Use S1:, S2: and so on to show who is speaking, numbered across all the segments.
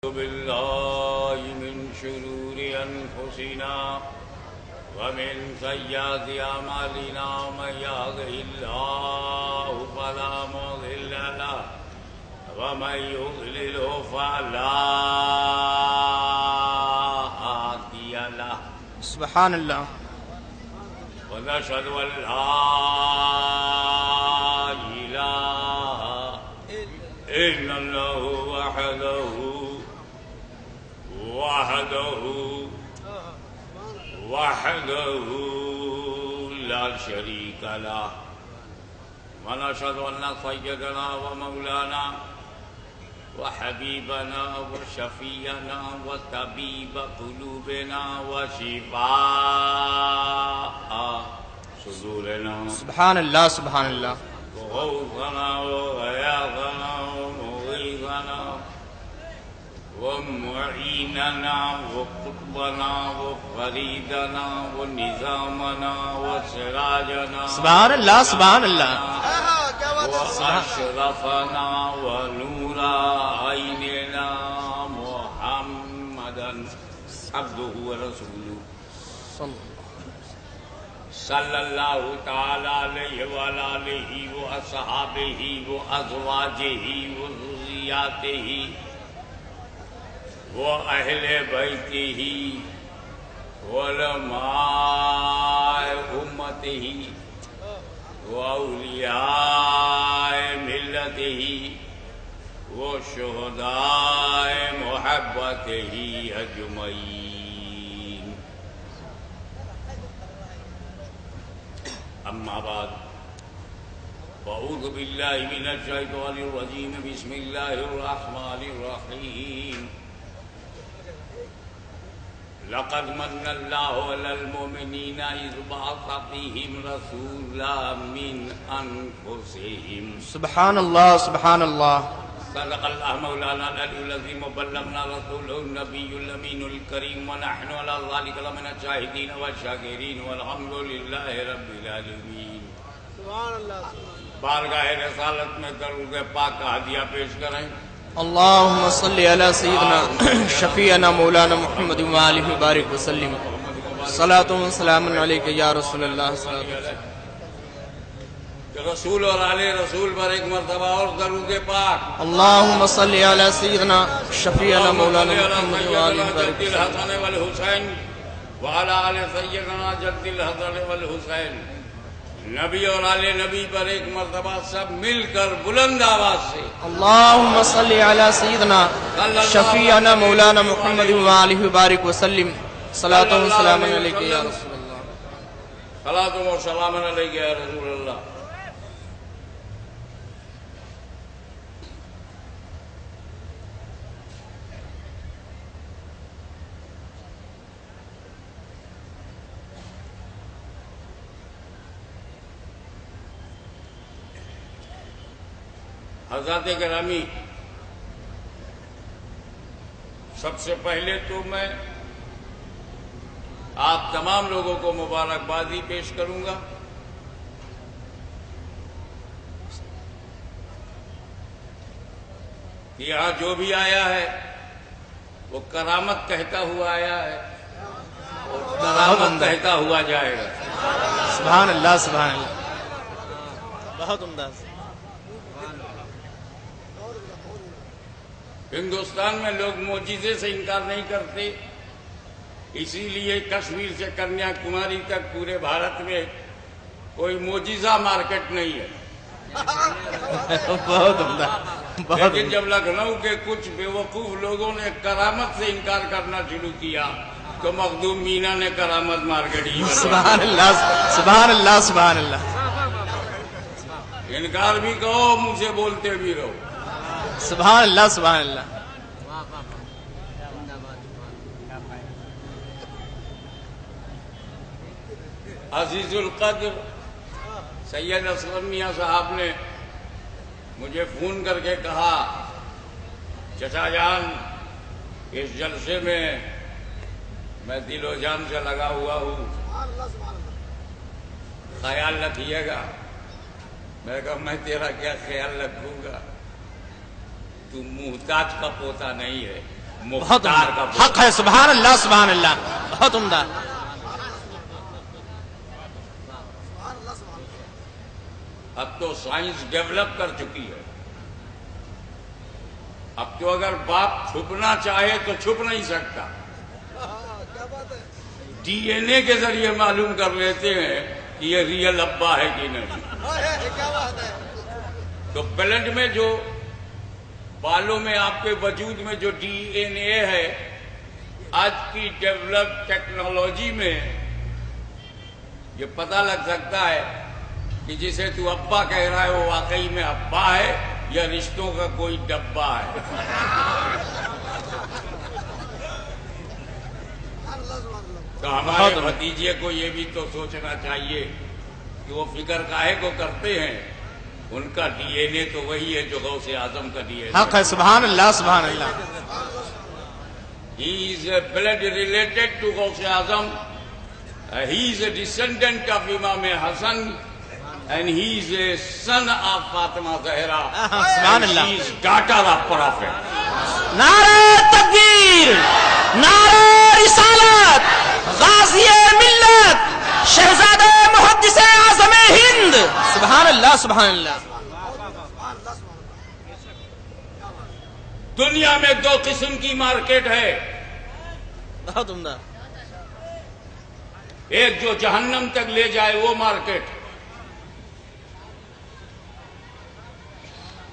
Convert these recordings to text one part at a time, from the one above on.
S1: بالله من شرور أنفسنا ومن سيئات أعمالنا من يهده الله فلا مضل له ومن يضلل فلا هادي له
S2: سبحان الله
S1: ونشهد أن لا إله إلا الله وحده لا شريك له ونشهد أن سيدنا ومولانا وحبيبنا وشفيعنا وطبيب قلوبنا وشفاء صدورنا
S2: سبحان الله سبحان الله
S1: وغوثنا وغياثنا ومغيثنا ومعيننا وقطبنا وفريدنا ونظامنا وسراجنا
S2: سبحان الله سبحان الله
S1: وأشرفنا ونور عيننا محمدا عبده ورسوله صلى الله تعالى عليه وعلى آله وأصحابه وأزواجه وذرياته وأهل بيته وعلماء أمته وأولياء ملته وشهداء محبته أجمعين أما بعد فأعوذ بالله من الشيطان الرجيم بسم الله الرحمن الرحيم لقد من الله على المؤمنين إذ بعث فيهم رسولا من أنفسهم
S2: سبحان الله سبحان الله
S1: صدق الله مولانا العلي العظيم وبلغنا رسوله النبي الأمين الكريم ونحن على ذلك لمن الشاهدين والشاكرين والحمد لله رب العالمين.
S3: سبحان اللہ.
S1: بارگاہ رسالت میں درود پاک کا ہدیہ پیش کریں.
S2: اللهم صل على سيدنا شفيعنا مولانا محمد وآله وبارك وسلم. صلاة وسلام عليك يا رسول الله.
S1: رسول اور آل رسول پر ایک مرتبہ اور درود پاک.
S2: اللهم صل على سيدنا شفيعنا مولانا محمد وآله وبارك
S1: جد الحسن والحسین وعلى آل سیدنا جد الحسن والحسین. نبی اور آل نبی پر ایک مرتبہ سب مل کر بلند آواز سے
S2: اللهم صل على سيدنا شفيعنا مولانا محمد وآله وبارك وسلم. صلاة وسلام عليك يا رسول الله.
S1: صلاۃ و سلام علیک یا رسول اللہ. حضرات گرامی، سب سے پہلے تو میں آپ تمام لوگوں کو مبارکبادی پیش کروں گا. یہاں جو بھی آیا ہے وہ کرامت کہتا ہوا آیا ہے اور کرامت کہتا ہوا جائے گا.
S2: سبحان اللہ سبحان اللہ. بہت عمدہ.
S1: ہندوستان میں لوگ معجزے سے انکار نہیں کرتے، اسی لیے کشمیر سے کنیا کماری تک پورے بھارت میں کوئی معجزہ مارکیٹ نہیں ہے.
S2: بہت عمدہ.
S1: لیکن جب لکھنؤ کے کچھ بیوقوف لوگوں نے کرامت سے انکار کرنا شروع کیا تو مخدوم مینا نے کرامت مارکیٹ ہی بنا.
S2: سبحان اللہ سبحان اللہ سبحان اللہ.
S1: انکار بھی کہو، منہ سے بولتے بھی رہو.
S2: سبحان اللہ سبحان اللہ.
S1: عزیز القدر سید اسلم میاں صاحب نے مجھے فون کر کے کہا چچا جان اس جلسے میں دل و جان سے لگا ہوا ہوں، خیال رکھیے گا. میں نے کہا میں تیرا کیا خیال رکھوں گا، تو محتاج کا پوتا نہیں ہے.
S2: بہت
S1: مختار کا
S2: عمدہ حق ہے. سبحان اللہ سبحان اللہ. بہت عمدہ.
S1: اب تو سائنس ڈیولپ کر چکی ہے. اب تو اگر باپ چھپنا چاہے تو چھپ نہیں سکتا. ڈی این اے کے ذریعے معلوم کر لیتے ہیں کہ یہ ریئل ابا ہے کہ نہیں. تو بلڈ میں جو بالوں میں آپ کے وجود میں جو ڈی این اے ہے، آج کی ڈیولپ ٹیکنالوجی میں یہ پتہ لگ سکتا ہے کہ جسے تو ابا کہہ رہا ہے وہ واقعی میں ابا ہے یا رشتوں کا کوئی ڈبہ ہے. تو ہمارے بھتیجے کو یہ بھی تو سوچنا چاہیے کہ وہ فکر کاہے کو کرتے ہیں. ان کا ڈی این اے تو وہی ہے جو غوث اعظم کا ڈی این اے.
S2: حق ہے. سبحان اللہ سبحان اللہ.
S1: He is a blood related to Ghaus Azam. He is a descendant of Imam Hassan and he is a son of Fatima Zahra.
S2: سبحان اللہ.
S1: She is daughter of Prophet.
S2: نعرہ تکبیر، نعرہ رسالت، غازی ملت، شہزادہ محدث اعظم ہند. سبحان اللہ سبحان اللہ.
S1: دنیا میں دو قسم کی مارکیٹ ہے.
S2: بہت عمدہ.
S1: ایک جو جہنم تک لے جائے وہ مارکیٹ.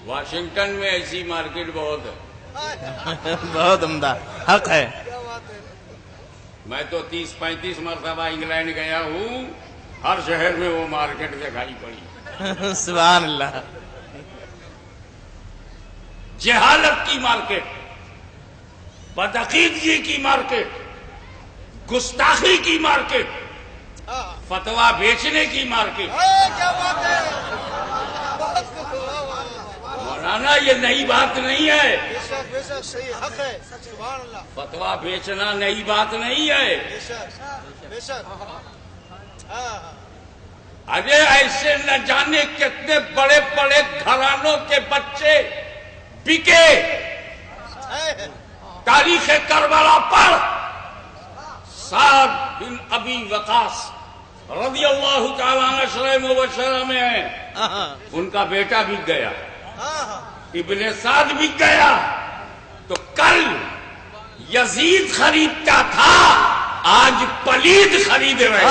S1: واشنگٹن میں ایسی مارکیٹ بہت ہے.
S2: بہت عمدہ. حق ہے.
S1: میں تو 30-35 مرتبہ انگلینڈ گیا ہوں. ہر شہر میں وہ مارکیٹ دکھائی پڑی.
S2: سبحان اللہ.
S1: جہالت کی مارکیٹ، بدعقیدگی کی مارکیٹ، گستاخی کی مارکیٹ، فتویٰ بیچنے کی مارکیٹ. مولانا یہ نئی بات نہیں ہے. فتویٰ بیچنا نئی بات نہیں ہے. ارے ایسے نہ جانے کتنے بڑے بڑے گھرانوں کے بچے بکے. تاریخ کربلا پر سعد بن ابی وقاص رضی اللہ تعالیٰ عنہ عشرہ مبشرہ میں ہیں. ان کا بیٹا بک گیا، ابن سعد بک گیا. تو کل یزید خریدتا تھا، آج پلید خرید رہے.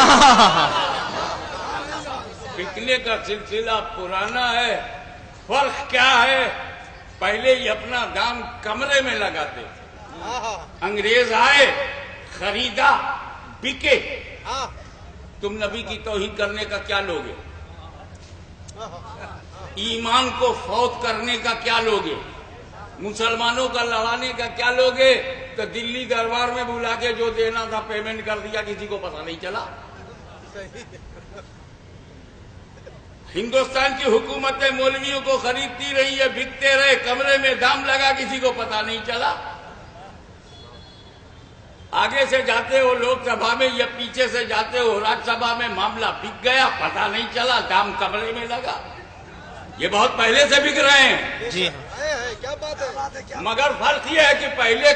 S1: بکنے کا سلسلہ پرانا ہے. فرق کیا ہے؟ پہلے یہ اپنا دام کمرے میں لگاتے تھے. انگریز آئے، خریدا، بکے. تم نبی کی توہین کرنے کا کیا لوگے؟ ایمان کو فوت کرنے کا کیا لوگے؟ مسلمانوں کا لڑانے کا کیا لوگے؟ تو دلی دربار میں بلا کے جو دینا تھا پیمنٹ کر دیا، کسی کو پتہ نہیں چلا. ہندوستان کی حکومتیں مولویوں کو خریدتی رہی ہے، بکتے رہے، کمرے میں دام لگا، کسی کو پتہ نہیں چلا. آگے سے جاتے ہو لوک سبھا میں یا پیچھے سے جاتے ہو راج سبھا میں، معاملہ بک گیا، پتہ نہیں چلا، دام کمرے میں لگا. یہ بہت پہلے سے بک رہے ہیں.
S2: جی
S1: مگر فرق یہ ہے کہ پہلے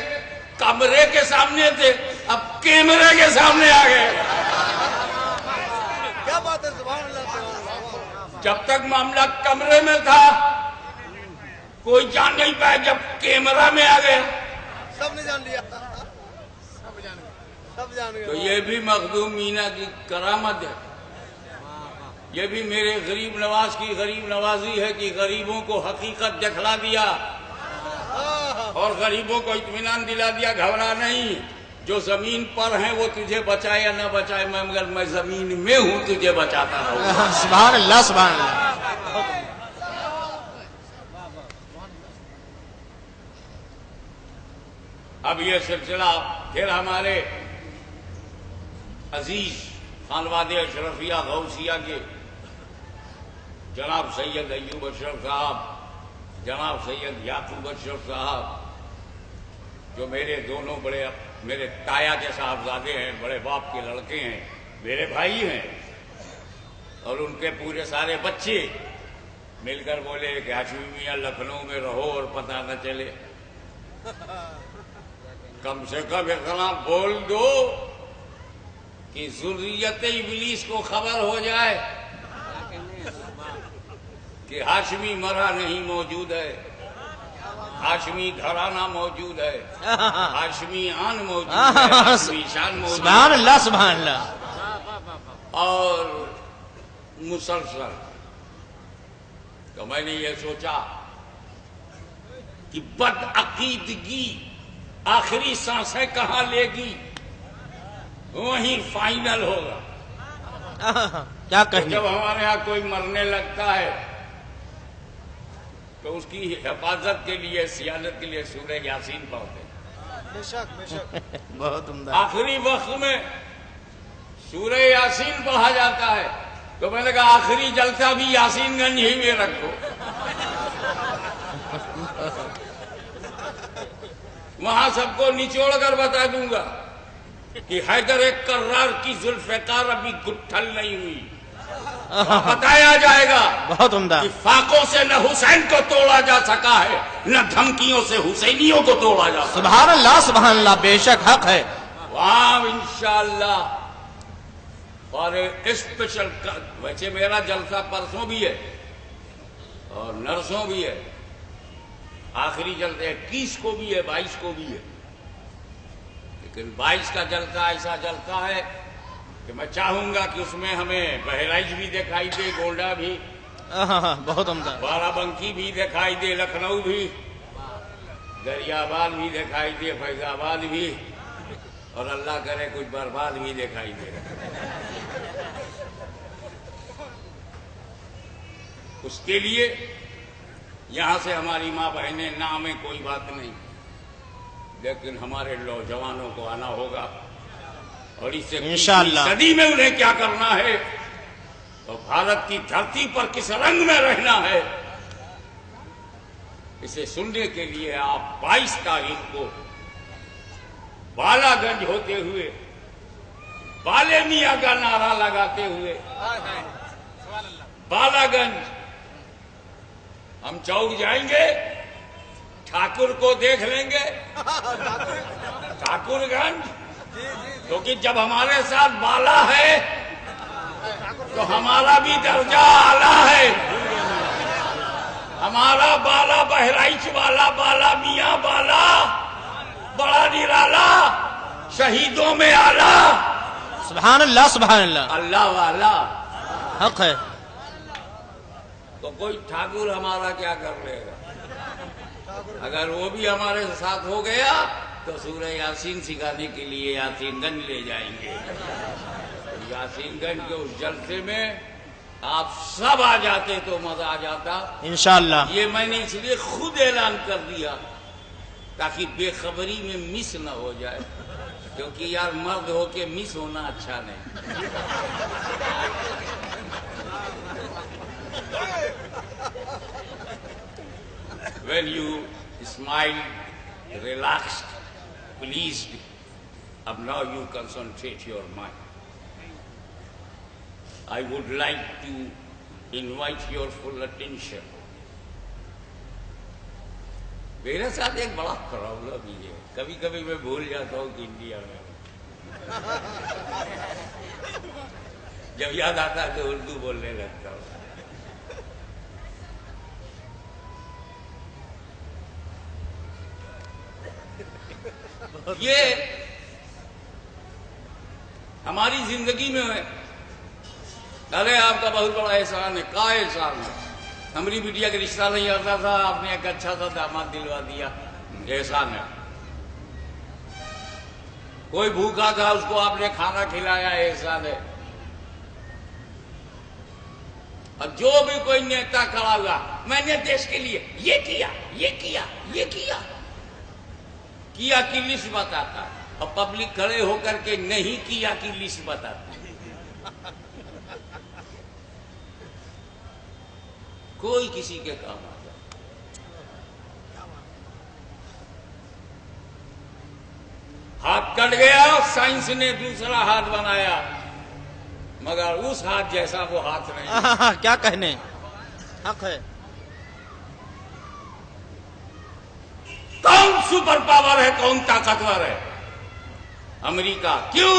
S1: کمرے کے سامنے تھے، اب کیمرے کے سامنے آ گئے.
S3: کیا بات ہے. سبحان اللہ.
S1: جب تک معاملہ کمرے میں تھا کوئی جان نہیں پایا، جب کیمرہ میں آ گیا
S3: سب نے جان لیا. سب جان گئے.
S1: تو یہ بھی مخدوم مینا کی کرامت ہے. یہ بھی میرے غریب نواز کی غریب نوازی ہے کہ غریبوں کو حقیقت دکھلا دیا اور غریبوں کو اطمینان دلا دیا. گھبرا نہیں، جو زمین پر ہیں وہ تجھے بچائے یا نہ بچائے، مگر میں زمین میں ہوں، تجھے بچاتا رہوں.
S2: سبحان اللہ سبحان اللہ.
S1: اب یہ سلسلہ پھر ہمارے عزیز خانواد اشرفیہ غوثیہ کے جناب سید ایوب اشرف صاحب، جناب سید یعقوب اشرف صاحب، جو میرے دونوں میرے تایا کے صاحبزادے ہیں، بڑے باپ کے لڑکے ہیں، میرے بھائی ہیں، اور ان کے پورے سارے بچے مل کر بولے کہ ہاشمی میاں لکھنؤ میں رہو اور پتہ نہ چلے. کم سے کم اتنا بول دو کہ ذریت ابلیس کو خبر ہو جائے کہ ہاشمی مرا نہیں موجود ہے، ہاشمی گھرانہ موجود ہے، ہاشمی آن موجود ہے، ہاشمی شان موجود ہے،
S2: سبحان اللہ سبحان اللہ.
S1: اور مسلسل. تو میں نے یہ سوچا کہ بد عقیدگی آخری سانسیں کہاں لے گی، وہیں فائنل ہوگا.
S2: کیا کہنے.
S1: جب ہمارے ہاں کوئی مرنے لگتا ہے تو اس کی حفاظت کے لیے، سیادت کے لیے سورہ یاسین پڑھتے ہیں.
S3: بے شک بے شک.
S2: بہت عمدہ.
S1: آخری وقت میں سورہ یاسین پڑھا جاتا ہے تو میں نے کہا آخری جلسہ بھی یاسین گنج ہی میں رکھو، وہاں سب کو نچوڑ کر بتا دوں گا کہ حیدر کرار کی ذوالفقار ابھی گٹھل نہیں ہوئی. بتایا جائے گا
S2: بہت عمدہ.
S1: کہ فاقوں سے نہ حسین کو توڑا جا سکا ہے، نہ دھمکیوں سے حسینیوں کو توڑا جا سکا.
S2: سبحان اللہ سبحان اللہ. بے شک حق ہے.
S1: وہاں انشاءاللہ. اور اسپیشل ویسے میرا جلسہ پرسوں بھی ہے اور نرسوں بھی ہے، آخری جلسہ 21 کو بھی ہے، 22 کو بھی ہے. لیکن 22 کا جلسہ ایسا جلسہ ہے کہ میں چاہوں گا کہ اس میں ہمیں بہرائچ بھی دکھائی دے، گونڈا بھی،
S2: بہت عمدہ.
S1: بارہ بنکی بھی دکھائی دے، لکھنؤ بھی، دریا آباد بھی دکھائی دے، فیض آباد بھی، اور اللہ کرے کچھ برباد بھی دکھائی دے. اس کے لیے یہاں سے ہماری ماں بہنیں نہ ہمیں کوئی بات نہیں، لیکن ہمارے نوجوانوں کو آنا ہوگا اور اس سے
S2: انشاءاللہ
S1: صدی میں انہیں کیا کرنا ہے اور بھارت کی دھرتی پر کس رنگ میں رہنا ہے، اسے سننے کے لیے آپ 22 تاریخ کو بالا گنج ہوتے ہوئے، بالے میاں کا نعرہ لگاتے ہوئے بالا گنج ہم چوک جائیں گے، ٹھاکر کو دیکھ لیں گے، ٹھاکر گنج، کیونکہ جب ہمارے ساتھ بالا ہے تو ہمارا بھی درجہ اعلیٰ ہے. ہمارا بالا بہرائچ والا بالا میاں بالا بڑا نرالا، شہیدوں میں آلہ،
S2: سبحان اللہ سبحان اللہ.
S1: اللہ والا.
S2: حق ہے.
S1: تو کوئی ٹھاکر ہمارا کیا کر لے گا؟ اگر وہ بھی ہمارے ساتھ ہو گیا تو سورہ یاسین سکھانے کے لیے یاسین گنج لے جائیں گے. یاسین گنج کے اس جلسے میں آپ سب آ جاتے تو مزہ آ جاتا.
S2: انشاءاللہ.
S1: یہ میں نے اس لیے خود اعلان کر دیا تاکہ بے خبری میں مس نہ ہو جائے، کیونکہ یار مرد ہو کے مس ہونا اچھا نہیں. When you smile, relaxed, pleased, and now you concentrate your mind. I would like to invite your full attention. میرے ساتھ ایک بڑا پرابلم بھی ہے، کبھی کبھی میں بھول جاتا ہوں کہ انڈیا میں جب یاد آتا ہے تو اردو بولنے لگتا ہوں. یہ ہماری زندگی میں ہے. ارے آپ کا بہت بڑا احسان ہے. کا احسان ہے؟ ہماری بیٹیا کا رشتہ نہیں آتا تھا، آپ نے ایک اچھا سا داماد دلوا دیا، احسان ہے. کوئی بھوکا تھا اس کو آپ نے کھانا کھلایا، احسان ہے. اور جو بھی کوئی نیتا کھڑا ہوا، میں نے دیش کے لیے یہ کیا، یہ کیا، یہ کیا کی لسٹ بتاتا، اور پبلک کھڑے ہو کر کے نہیں کیا کی لسٹ بتاتی. کوئی کسی کے کام آتا. ہاتھ کٹ گیا، سائنس نے دوسرا ہاتھ بنایا، مگر اس ہاتھ جیسا وہ ہاتھ نہیں.
S2: کیا کہنے. حق ہے.
S1: تو کون سپر پاور ہے، کون طاقتور ہے؟ امریکہ۔ کیوں؟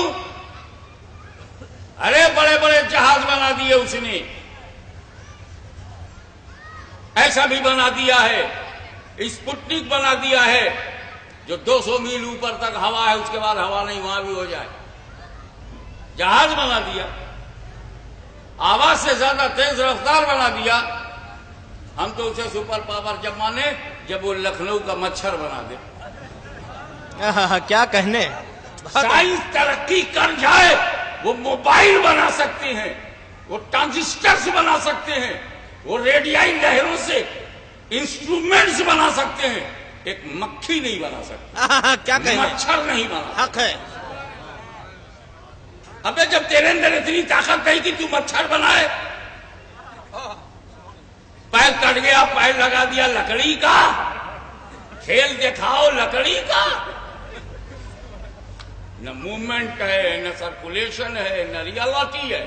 S1: ارے بڑے بڑے جہاز بنا دیے اس نے، ایسا بھی بنا دیا ہے، اسپوتنک بنا دیا ہے جو 200 میل اوپر تک ہوا ہے، اس کے بعد ہوا نہیں، وہاں بھی ہو جائے۔ جہاز بنا دیا، آواز سے زیادہ تیز رفتار بنا دیا۔ ہم تو اسے سپر پاور جب مانے جب وہ لکھنؤ کا مچھر بنا دے۔
S2: کیا کہنے،
S1: سائنس ترقی کر جائے، وہ موبائل بنا سکتے ہیں، وہ ٹرانزسٹرز بنا سکتے ہیں، وہ ریڈیائی لہروں سے انسٹرومنٹس بنا سکتے ہیں، ایک مکھی نہیں بنا سکتے،
S2: کیا کہنے،
S1: مچھر نہیں بنا۔
S2: حق ہے۔
S1: ابے جب تیرے اندر اتنی طاقت نہیں کہ تو مچھر بنائے، پیر کٹ گیا، پیر لگا دیا لکڑی کا، کھیل دکھاؤ لکڑی کا، نہ موومنٹ ہے، نہ سرکولیشن ہے، نہ ریالٹی ہے۔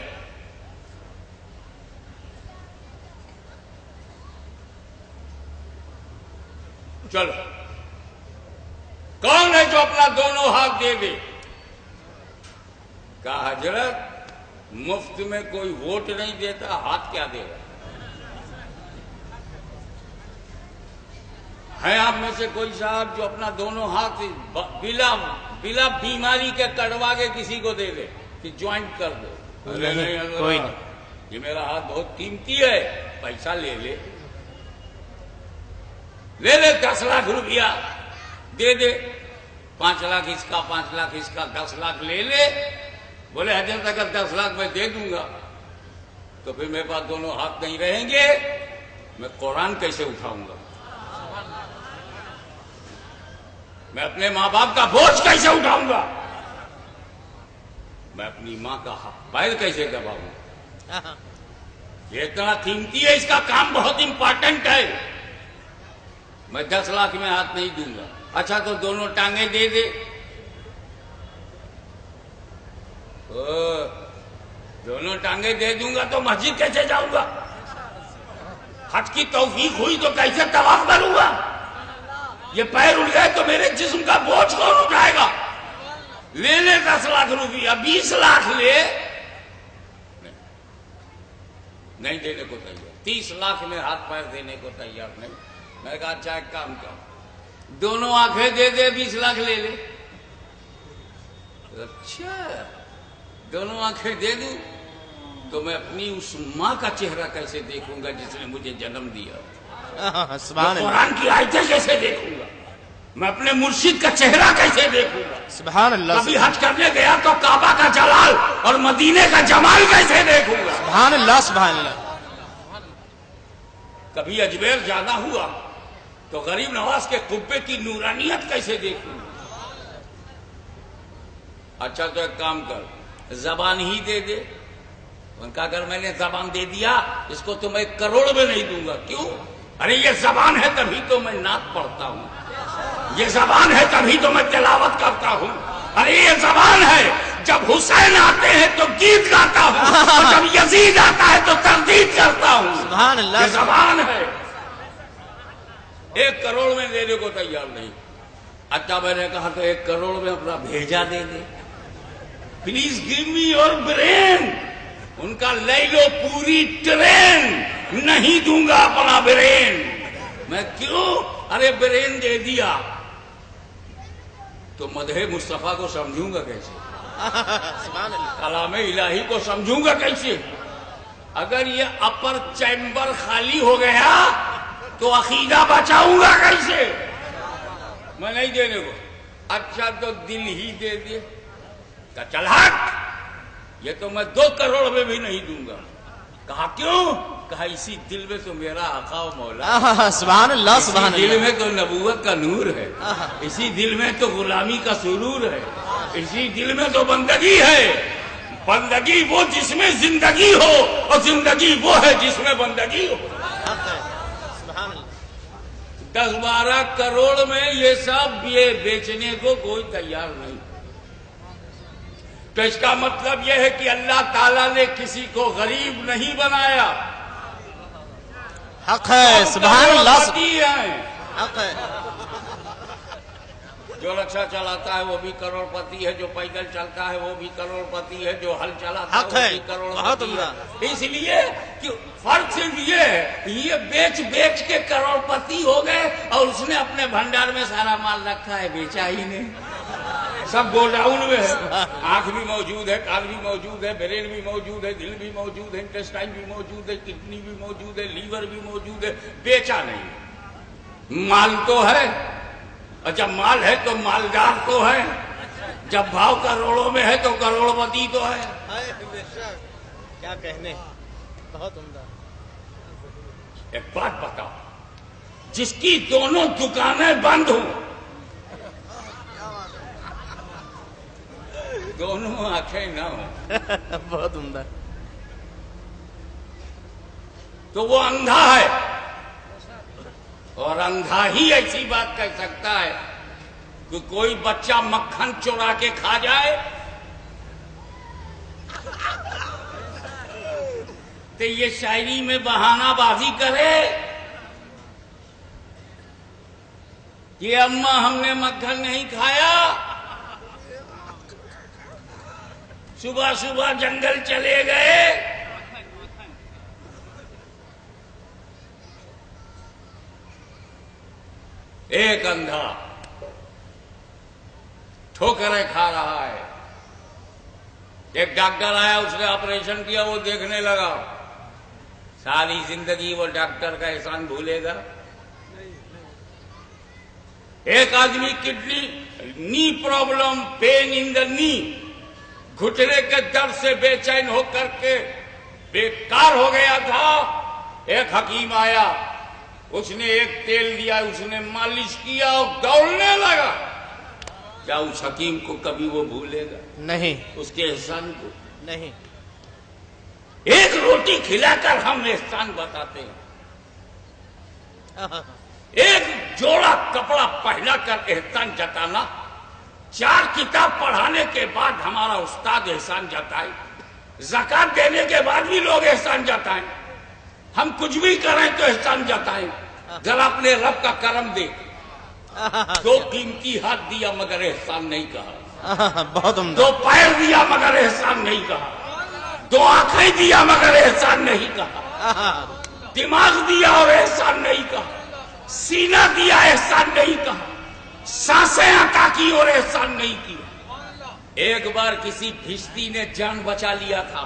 S1: چلو، کون ہے جو اپنا دونوں ہاتھ دے دے؟ کہا حضرت مفت میں کوئی ووٹ نہیں دیتا، ہاتھ کیا دے گا؟ ہے آپ میں سے کوئی صاحب جو اپنا دونوں ہاتھ بلا بیماری کے کڑوا کے کسی کو دے دے کہ جوائنٹ کر دو؟ نہیں،
S2: کوئی نہیں۔
S1: یہ میرا ہاتھ بہت قیمتی ہے، پیسہ لے لے 10 لاکھ روپیہ دے دے، 5 لاکھ اس کا، 5 لاکھ اس کا، 10 لاکھ لے لے۔ بولے حضرت اگر 10 لاکھ میں دے دوں گا تو پھر میرے پاس دونوں ہاتھ نہیں رہیں گے، میں قرآن کیسے اٹھاؤں گا؟ میں اپنے ماں باپ کا بوجھ کیسے اٹھاؤں گا؟ میں اپنی ماں کا پیر کیسے دباؤں گا؟ یہ اتنا قیمتی ہے، اس کا کام بہت امپورٹنٹ ہے، میں 10 لاکھ میں ہاتھ نہیں دوں گا۔ اچھا تو دونوں ٹانگیں دے دے، دونوں ٹانگیں دے دوں گا تو مسجد کیسے جاؤں گا؟ حج کی توفیق ہوئی تو کیسے طواف کروں گا؟ یہ پیر اٹھ گئے تو میرے جسم کا بوجھ کون اٹھائے گا؟ لے لے 10 لاکھ روپیہ، 20 لاکھ لے، نہیں دینے کو تیار، 30 لاکھ میں ہاتھ پیر دینے کو تیار نہیں۔ میں نے کہا اچھا ایک کام کر، دونوں آنکھیں دے دے، 20 لاکھ لے لے۔ اچھا دونوں آنکھیں دے دوں تو میں اپنی اس ماں کا چہرہ کیسے دیکھوں گا جس نے مجھے جنم دیا؟
S2: سبحان اللہ،
S1: قرآن کی آیتیں کیسے دیکھوں گا؟ میں اپنے مرشد کا چہرہ کیسے دیکھوں گا؟
S2: سبحان اللہ،
S1: کبھی حج کرنے گیا تو کعبہ کا جلال اور مدینے کا جمال کیسے دیکھوں گا؟
S2: سبحان اللہ، سبحان اللہ۔
S1: کبھی اجمیر جانا ہوا تو غریب نواز کے قبے کی نورانیت کیسے دیکھوں گا؟ اچھا تو ایک کام کر، زبان ہی دے دے۔ ان کا اگر میں نے زبان دے دیا اس کو تو میں 1 کروڑ میں نہیں دوں گا۔ کیوں؟ ارے یہ زبان ہے تبھی تو میں نعت پڑھتا ہوں، یہ زبان ہے تبھی تو میں تلاوت کرتا ہوں، ارے یہ زبان ہے جب حسین آتے ہیں تو گیت گاتا ہوں، اور جب یزید آتا ہے تو تردید کرتا ہوں۔
S2: سبحان اللہ،
S1: یہ زبان ہے۔ 1 کروڑ میں دینے کو تیار نہیں۔ اچھا میں نے کہا تو 1 کروڑ میں اپنا بھیجا دے دے، please give me your brain. ان کا لے لو پوری ٹرین، نہیں دوں گا اپنا برین۔ میں کیوں؟ ارے برین دے دیا تو مدح مصطفیٰ کو سمجھوں گا کیسے؟
S2: سبحان اللہ،
S1: کلام الہی کو سمجھوں گا کیسے؟ اگر یہ اپر چیمبر خالی ہو گیا تو عقیدہ بچاؤں گا کیسے؟ میں نہیں دینے کو۔ اچھا تو دل ہی دے دے، کہ چل ہٹ، یہ تو میں 2 کروڑ میں بھی نہیں دوں گا۔ کہا کیوں؟ کہا اسی دل میں تو میرا آقا و مولا،
S2: سبحان اللہ، سبحان
S1: اسی دل
S2: اللہ۔
S1: میں تو نبوت کا نور ہے، اسی دل میں تو غلامی کا سرور ہے، اسی دل میں تو بندگی ہے۔ بندگی وہ جس میں زندگی ہو، اور زندگی وہ ہے جس میں بندگی ہو۔
S2: سبحان اللہ،
S1: 10-12 کروڑ میں یہ سب یہ بیچنے کو کوئی تیار نہیں۔ تو اس کا مطلب یہ ہے کہ اللہ تعالیٰ نے کسی کو غریب نہیں بنایا،
S2: حق ہے، سبحان اللہ،
S1: کروڑپتی ہیں۔
S2: حق ہے۔
S1: جو رکشا چلاتا ہے وہ بھی کروڑپتی ہے، جو پیدل چلتا ہے وہ بھی کروڑپتی ہے، جو ہل چلاتا
S2: حق
S1: ہے وہ
S2: ہے،
S1: بھی
S2: بہت
S1: کروڑپتی
S2: عمدہ۔
S1: ہے۔ اس لیے کہ فرق صرف یہ ہے، یہ بیچ کے کروڑپتی ہو گئے اور اس نے اپنے بھنڈار میں سارا مال رکھا ہے، بیچا ہی نہیں، سب گوڈاؤن میں ہے۔ آنکھ بھی موجود ہے، کان بھی موجود ہے، برین بھی موجود ہے، دل بھی موجود ہے، انٹسٹائن بھی موجود ہے، کڈنی بھی موجود ہے، لیور بھی موجود ہے، بیچا نہیں۔ مال تو ہے، اور جب مال ہے تو مالدار تو ہے، جب بھاؤ کروڑوں میں ہے تو کروڑپتی تو ہے۔
S3: بے شک
S2: کیا کہنے، بہت عمدہ۔
S1: ایک بات بتاؤ، جس کی دونوں دکانیں بند ہوں، دونوں آنکھیں نہ ہوں،
S2: بہت عمدہ۔
S1: تو وہ اندھا ہے، اور اندھا ہی ایسی بات کہہ سکتا ہے کہ کوئی بچہ مکھن چورا کے کھا جائے تو یہ شاعری میں بہانہ بازی کرے کہ اماں ہم نے مکھن نہیں کھایا، صبح صبح جنگل چلے گئے، ایک اندھا ٹھوکریں کھا رہا ہے۔ ایک ڈاکٹر آیا، اس نے آپریشن کیا، وہ دیکھنے لگا، ساری زندگی وہ ڈاکٹر کا احسان بھولے گا۔ ایک آدمی کڈنی نی پرابلم، پین ان دا نی، گھٹنے کے درد سے بے چین ہو کر کے بیکار ہو گیا تھا، ایک حکیم آیا، اس نے ایک تیل دیا، اس نے مالش کیا اور دوڑنے لگا۔ کیا اس حکیم کو کبھی وہ بھولے گا؟
S2: نہیں
S1: اس کے احسان کو؟
S2: نہیں۔
S1: ایک روٹی کھلا کر ہم احسان بتاتے ہیں، ایک جوڑا کپڑا پہنا کر احسان جتانا، 4 کتاب پڑھانے کے بعد ہمارا استاد احسان جتائے، زکات دینے کے بعد بھی لوگ احسان جتائیں، ہم کچھ بھی کریں تو احسان جتائیں۔ ذرا اپنے رب کا کرم دیکھ، 2 قیمتی ہاتھ دیا مگر احسان نہیں کہا،
S2: بہت عمدہ۔
S1: 2 پیر دیا مگر احسان نہیں کہا، 2 آنکھیں دیا مگر احسان نہیں کہا، دماغ دیا اور احسان نہیں کہا، سینہ دیا احسان نہیں کہا، سانسیں عطا کی اور احسان نہیں کیا۔ ایک بار کسی بھشتی نے جان بچا لیا تھا،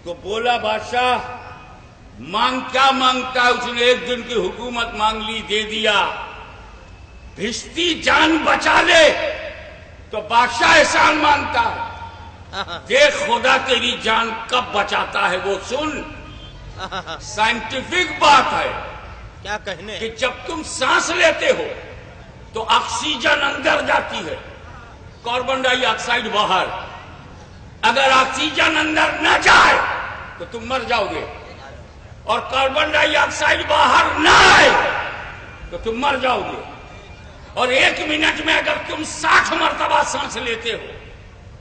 S1: تو بولا بادشاہ مانگ کیا مانگتا ہے؟ اس نے 1 دن کی حکومت مانگ لی، دے دیا۔ بھشتی جان بچا لے تو بادشاہ احسان مانگتا ہے، دیکھ خدا تیری جان کب بچاتا ہے وہ سن۔ سائنٹیفک بات ہے
S2: کیا کہنے،
S1: کہ جب تم سانس لیتے ہو تو آکسیجن اندر جاتی ہے، کاربن ڈائی آکسائڈ باہر۔ اگر آکسیجن اندر نہ جائے تو تم مر جاؤ گے، اور کاربن ڈائی آکسائڈ باہر نہ آئے تو تم مر جاؤ گے۔ اور 1 منٹ میں اگر تم 60 مرتبہ سانس لیتے ہو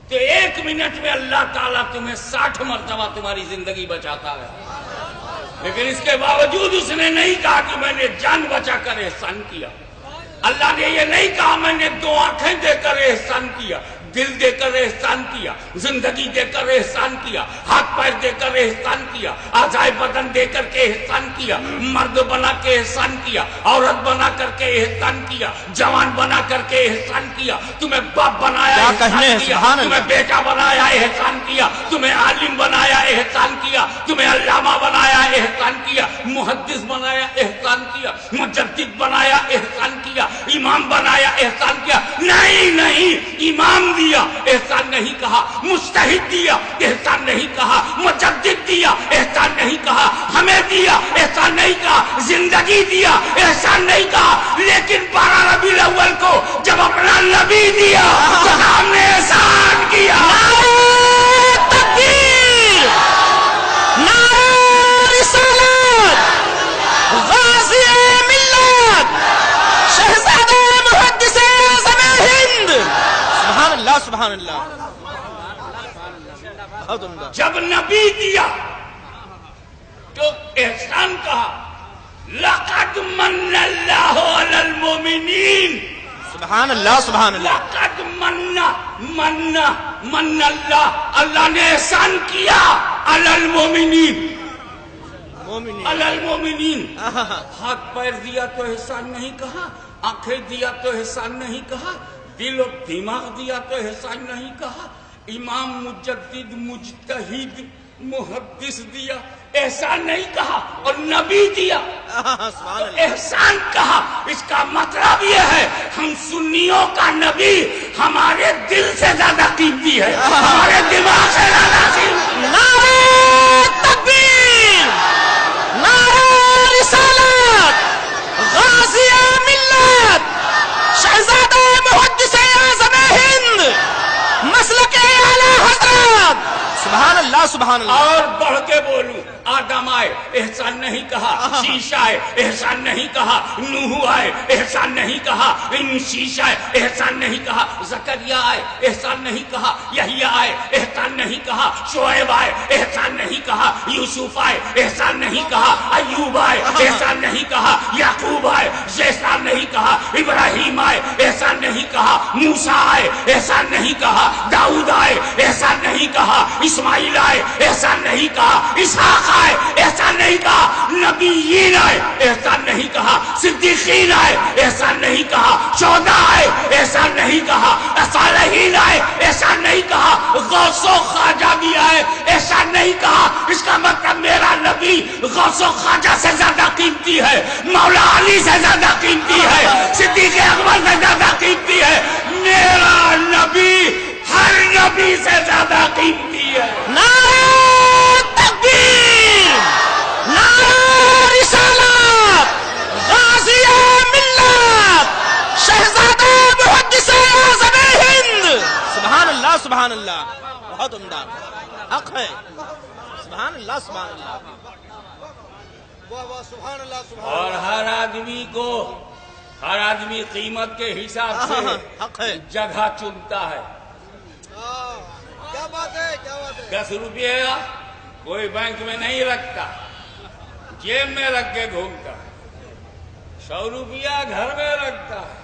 S1: تو 1 منٹ میں اللہ تعالیٰ تمہیں 60 مرتبہ تمہاری زندگی بچاتا ہے۔ لیکن اس کے باوجود اس نے نہیں کہا کہ میں نے جان بچا کر احسان کیا، اللہ نے یہ نہیں کہا میں نے 2 آنکھیں دے کر احسان کیا، دل دے کر احسان کیا، زندگی دے کر احسان کیا، ہاتھ پیر دے کر احسان کیا، اعضائے بدن دے کر کے احسان کیا، مرد بنا کے احسان کیا، عورت بنا کر کے احسان کیا، جوان بنا کر کے احسان کیا، تمہیں باپ بنایا
S2: کیا
S1: احسان
S2: کہنے،
S1: کیا،
S2: سبحان
S1: تمہیں
S2: اللہ۔
S1: بیٹا بنایا احسان کیا، تمہیں عالم بنایا احسان کیا، تمہیں علامہ بنایا احسان کیا، محدث بنایا احسان کیا، مجدد بنایا احسان کیا، امام بنایا احسان کیا۔ نہیں، امام دیا احسان نہیں کہا، مجتہد دیا احسان نہیں کہا، مجدد دیا احسان نہیں کہا، ہمیں دیا احسان نہیں کہا، زندگی دیا احسان نہیں کہا، لیکن 12 ربیع الاول کو جب اپنا نبی دیا تو ہم نے احسان کیا۔
S2: تکبیر، نعرہ رسالت، غازی ملت، شہزادہ محدث اعظم ہند، سبحان اللہ سبحان اللہ، بہت عمدہ۔
S1: جب نبی دیا تو احسان کہا، لقد من اللہ علی المؤمنین
S2: سبحان اللہ سبحان اللہ.
S1: لقد من اللہ نے احسان کیا علی المومنین. علی المومنین. ہاتھ پیر دیا تو احسان نہیں کہا, آنکھیں دیا تو احسان نہیں کہا, دل و دماغ دیا تو احسان نہیں کہا, امام مجدد مجتہد محدث دیا احسان نہیں کہا, اور نبی دیا تو احسان کہا. اس کا مطلب یہ ہے ہم سنیوں کا نبی ہمارے دل سے زیادہ قیمتی ہے, ہمارے دماغ سے زیادہ قیمتی ہے.
S2: نعرہ تکبیر, نعرہ رسالت, غازی ملت, شہزادہ محدث اعظم ہند, مسلک اعلی حضرت. سبحان اللہ سبحان اللہ.
S1: اور بڑھ کے بولوں, آدم آئے احسان نہیں کہا, شیش آئے احسان نہیں کہا, نوح آئے احسان نہیں کہا, شیش آئے احسان نہیں کہا, زکریا آئے احسان نہیں کہا, یحییٰ آئے احسان نہیں کہا, شعیب آئے احسان نہیں کہا, یوسف آئے احسان نہیں کہا, ایوب آئے احسان نہیں کہا, یعقوب آئے احسان نہیں کہا, ابراہیم آئے احسان نہیں کہا, موسیٰ آئے احسان نہیں کہا, داؤد آئے احسان نہیں کہا, اسماعیل آئے احسان نہیں کہا, اسحاق آئے احسان نہیں کہا, نبیین آئے احسان نہیں کہا, صدیقین آئے احسان نہیں کہا, شہداء آئے احسان نہیں کہا, صالحین آئے احسان نہیں کہا, غوث و خواجہ بھی آئے احسان نہیں کہا. اس کا مطلب میرا نبی غوث و خواجہ سے زیادہ قیمتی ہے, مولا علی سے زیادہ قیمتی ہے, صدیق اکبر سے زیادہ قیمتی ہے. میرا نبی ہر نبی سے زیادہ قیمتی ہے.
S2: نعرہ تکبیر, نعرہ رسالت, غازی ملت, شہزادہ محدث اعظم ہند. سبحان اللہ سبحان اللہ. بہت عمدہ حق ہے. سبحان اللہ سبحان اللہ.
S3: واہ واہ سبحان اللہ سبحان
S1: اور
S3: اللہ.
S1: ہر آدمی کو, ہر آدمی قیمت کے حساب سے
S2: حق ہے.
S1: جگہ چنتا ہے.
S3: کیا بات ہے, کیا بات ہے.
S1: 10 روپیہ کوئی بینک میں نہیں رکھتا, جیب میں رکھ کے گھومتا ہے. 100 روپیہ گھر میں رکھتا ہے,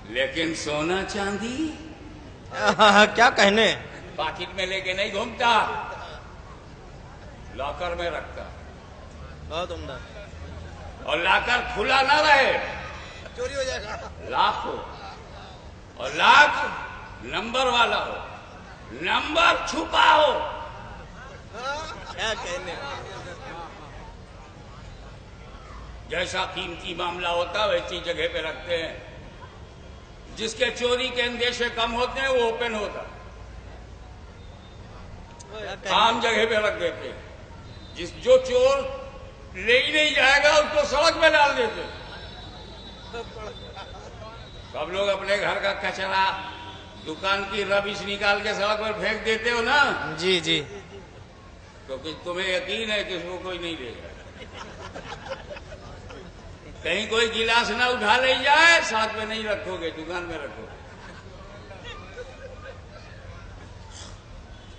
S1: لیکن سونا چاندی
S2: کیا کہنے.
S1: پاکٹ میں لے کے نہیں گھومتا, لاکر میں رکھتا.
S2: بہت عمدہ.
S1: اور لاکر کھلا نہ رہے,
S3: چوری ہو جائے گا.
S1: لاکھ ہو, اور لاکھ نمبر والا ہو, نمبر چھپا ہو.
S2: کیا کہنے.
S1: جیسا قیمتی معاملہ ہوتا ویسی جگہ پہ رکھتے ہیں. جس کے چوری کے اندیشے کم ہوتے ہیں وہ اوپن ہوتا, عام جگہ پہ رکھ دیتے. جو چور لے ہی نہیں جائے گا اس کو سڑک پہ ڈال دیتے. سب لوگ اپنے گھر کا کچرا, دکان کی ربش نکال کے سڑک پر پھینک دیتے ہو نا,
S2: جی جی.
S1: کیونکہ تمہیں یقین ہے کہ اس کو کوئی نہیں لے گا. کہیں کوئی گلاس نہ اٹھا لے جائے, ساتھ میں نہیں رکھو گے, دکان میں رکھو.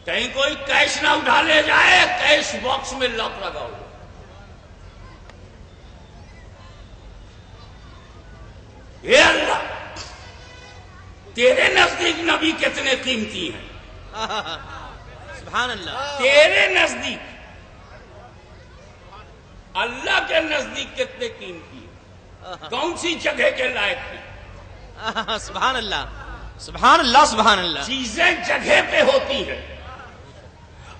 S1: کہیں کوئی کیش نہ اٹھا لے جائے, کیش باکس میں لاک لگاؤ. اے اللہ, تیرے نزدیک نبی کتنے قیمتی ہیں.
S2: سبحان اللہ.
S1: تیرے نزدیک, اللہ کے نزدیک کتنے قیمتی ہیں, کون سی جگہ کے لائق ہیں.
S2: سبحان اللہ سبحان اللہ سبحان اللہ.
S1: چیزیں جگہ پہ ہوتی ہیں,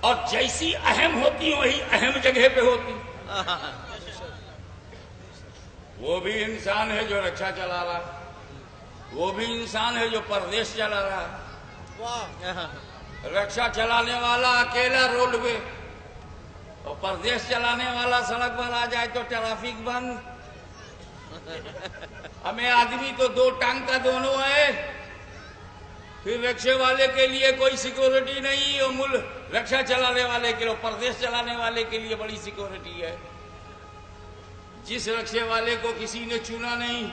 S1: اور جیسی اہم ہوتی ہیں وہی اہم جگہ پہ ہوتی ہیں. وہ بھی انسان ہے جو رکشا چلا رہا, وہ بھی انسان ہے جو پردیش چلا رہا. رکشا چلانے والا اکیلا روڈ پہ, اور پردیش چلانے والا سڑک پر آ جائے تو ٹریفک بند. ہمیں آدمی تو 2 ٹانگ کا دونوں ہے, پھر رکشے والے کے لیے کوئی سیکورٹی نہیں, اور رکشا چلانے والے کے لیے, پردیش چلانے والے کے لیے بڑی سیکورٹی ہے. جس رکشے والے کو کسی نے چنا نہیں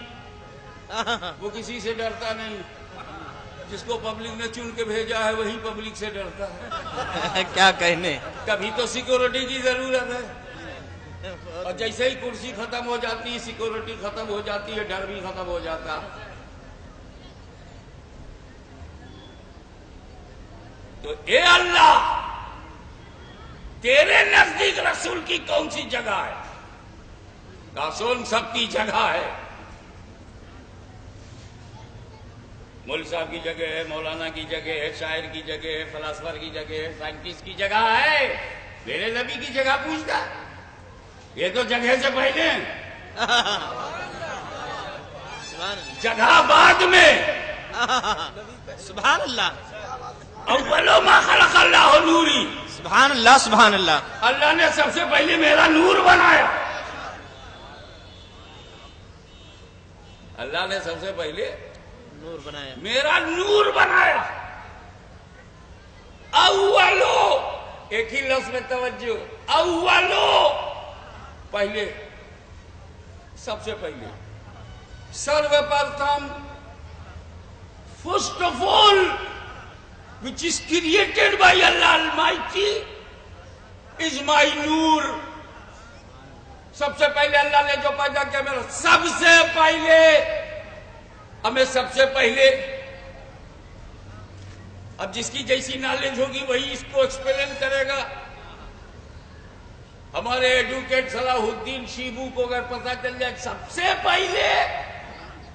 S1: وہ کسی سے ڈرتا نہیں, جس کو پبلک نے چن کے بھیجا ہے وہی پبلک سے ڈرتا ہے.
S2: کیا کہنے.
S1: کبھی تو سیکورٹی کی ضرورت ہے. اور جیسے ہی کرسی ختم ہو جاتی ہے، سیکورٹی ختم ہو جاتی ہے، ڈر بھی ختم ہو جاتا. تو اے اللہ، تیرے نزدیک رسول کی کون سی جگہ ہے؟ رسول سب کی جگہ ہے. مول صاحب کی جگہ ہے، مولانا کی جگہ ہے، شاعر کی جگہ ہے، فلاسفر کی جگہ ہے، سائنٹسٹ کی جگہ ہے. میرے نبی کی جگہ پوچھتا ہے؟ یہ تو جگہ سے پہلے جگہ بعد میں.
S2: سبحان اللہ.
S1: اول ما خلق اللہ نوری.
S2: سبحان اللہ سبحان اللہ.
S1: اللہ نے سب سے پہلے میرا نور بنایا. اللہ نے سب سے پہلے
S2: نور بنایا،
S1: میرا نور بنایا. اولو، ایک ہی لفظ میں توجہ، اولو، پہلے، سب سے پہلے، سرو پرتم، first of all which is created by Allah Almighty is my نور. سب سے پہلے اللہ نے جو پیدا کیا میرا، سب سے پہلے. ہمیں سب سے پہلے، اب جس کی جیسی نالج ہوگی وہی اس کو ایکسپلین کرے گا. ہمارے ایڈوکیٹ صلاح الدین شیبو کو اگر پتا چل جائے سب سے پہلے،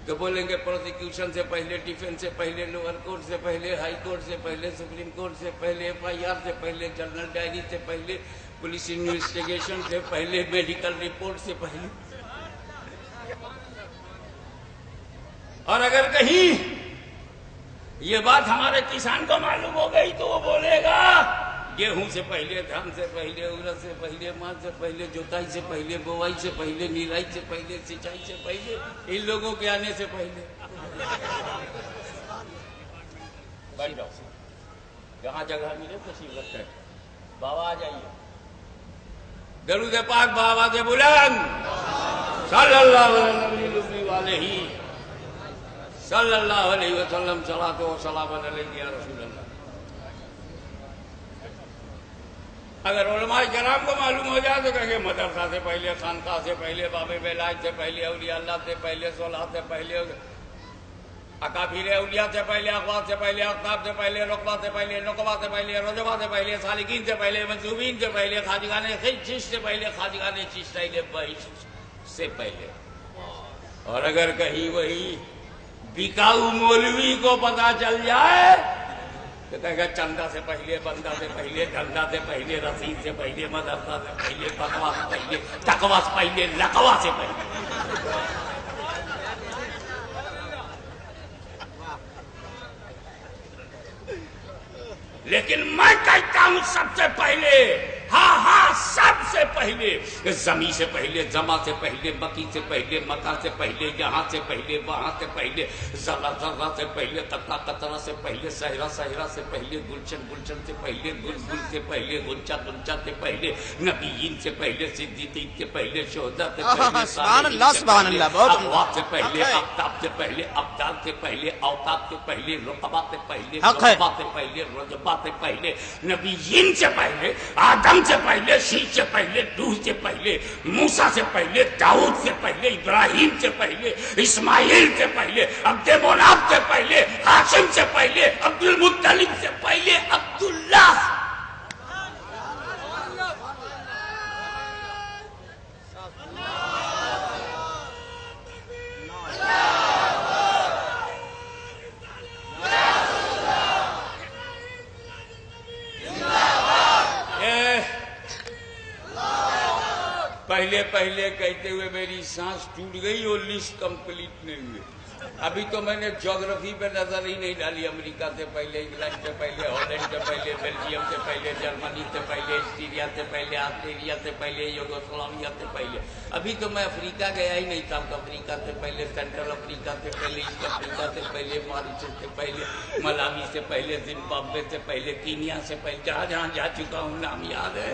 S1: تو بولیں گے پروسیکیوشن سے پہلے، ڈیفینس سے پہلے، لوور کورٹ سے پہلے، ہائی کورٹ سے پہلے، سپریم کورٹ سے پہلے، ایف آئی آر سے پہلے، جنرل ڈائری سے پہلے، پولیس انویسٹیگیشن سے پہلے، میڈیکل رپورٹ سے پہلے. اور اگر کہیں یہ بات ہمارے کسان کو معلوم ہو گئی تو وہ بولے گا گیہوں سے پہلے، دھان سے پہلے، اڑد سے پہلے، ماں سے پہلے، جوتائی سے پہلے، بوائی سے پہلے، نیرائی سے پہلے، سینچائی سے پہلے، ان لوگوں کے آنے سے پہلے. جہاں جگہ ملے تشریف رکھتے ہیں. بابا آ جائیے. درود پاک بابا سے بلند صلی اللہ علیہ صلی اللہ علیہ وسلم. صلاۃ و سلام علیک یا رسول اللہ. اگر علماء کرام کو معلوم ہو جائے تو کہیں گے مدرسہ سے پہلے، خانقاہ سے پہلے، باب ولایت سے پہلے، اولیاء اللہ سے پہلے، صلح سے پہلے، اکابر اولیاء سے پہلے، اقوات سے پہلے، اقطاب سے پہلے، رقبہ سے پہلے، نقبہ سے پہلے، رجبہ سے پہلے، سالکین سے پہلے، منصوبین سے پہلے، خواجگان چشت سے پہلے، خواجگان چشت بہشت سے پہلے. اور اگر کہیں وہی بکاؤ مولوی کو پتا چل جائے تو کہے گا چندہ سے پہلے، بندہ سے پہلے، دھندا سے پہلے، رسید سے پہلے، مدرسہ سے پہلے، تقویٰ سے پہلے، تقویٰ سے پہلے، لقوہ سے پہلے. لیکن میں کہتا ہوں سب سے پہلے، ہاں ہاں سب سے پہلے، زمین سے پہلے، زما سے پہلے، بکی سے پہلے، مکہ سے پہلے، یہاں سے پہلے، وہاں سے پہلے، ذرہ ذرہ سے پہلے، قطرہ قطرہ سے پہلے، صحرا صحرا سے پہلے، گلشن گلشن سے پہلے، گل گل سے پہلے، غنچہ غنچہ سے پہلے، نبیین سے پہلے، صدیقین سے پہلے، شہداء سے پہلے،
S2: سبحان اللہ سبحان اللہ.
S1: اقوات سے پہلے، اقطاب سے پہلے، ابدال سے پہلے، اوتاد سے پہلے، رقبہ سے پہلے، رقبہ سے پہلے، رجبہ سے پہلے، نبیین سے پہلے، آدم سے پہلے، شیش سے پہلے، نوح سے پہلے، موسیٰ سے پہلے، داؤد سے پہلے، ابراہیم سے پہلے، اسماعیل سے پہلے، عبد مناف سے پہلے، ہاشم سے پہلے، عبد المطلب سے پہلے، عبداللہ. پہلے پہلے کہتے ہوئے میری سانس ٹوٹ گئی اور لسٹ کمپلیٹ نہیں ہوئی. ابھی تو میں نے جغرافی پہ نظر ہی نہیں ڈالی. امریکہ سے پہلے، انگلینڈ سے پہلے، ہالینڈ سے پہلے، بیلجیم سے پہلے، جرمنی سے پہلے، آسٹریلیا سے پہلے، آسٹریلیا سے پہلے، یوگوسلاویا سے پہلے. ابھی تو میں افریقہ گیا ہی نہیں. ساؤتھ افریقہ سے پہلے، سینٹرل افریقہ سے پہلے، ایسٹ افریقہ سے پہلے، ماریشس سے پہلے، ملاوی سے پہلے، زمبابوے سے پہلے، کینیا سے پہلے. جہاں جہاں جا چکا ہوں نام یاد ہے.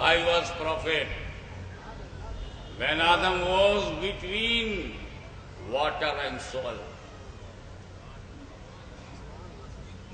S1: I was prophet when Adam was between water and soil.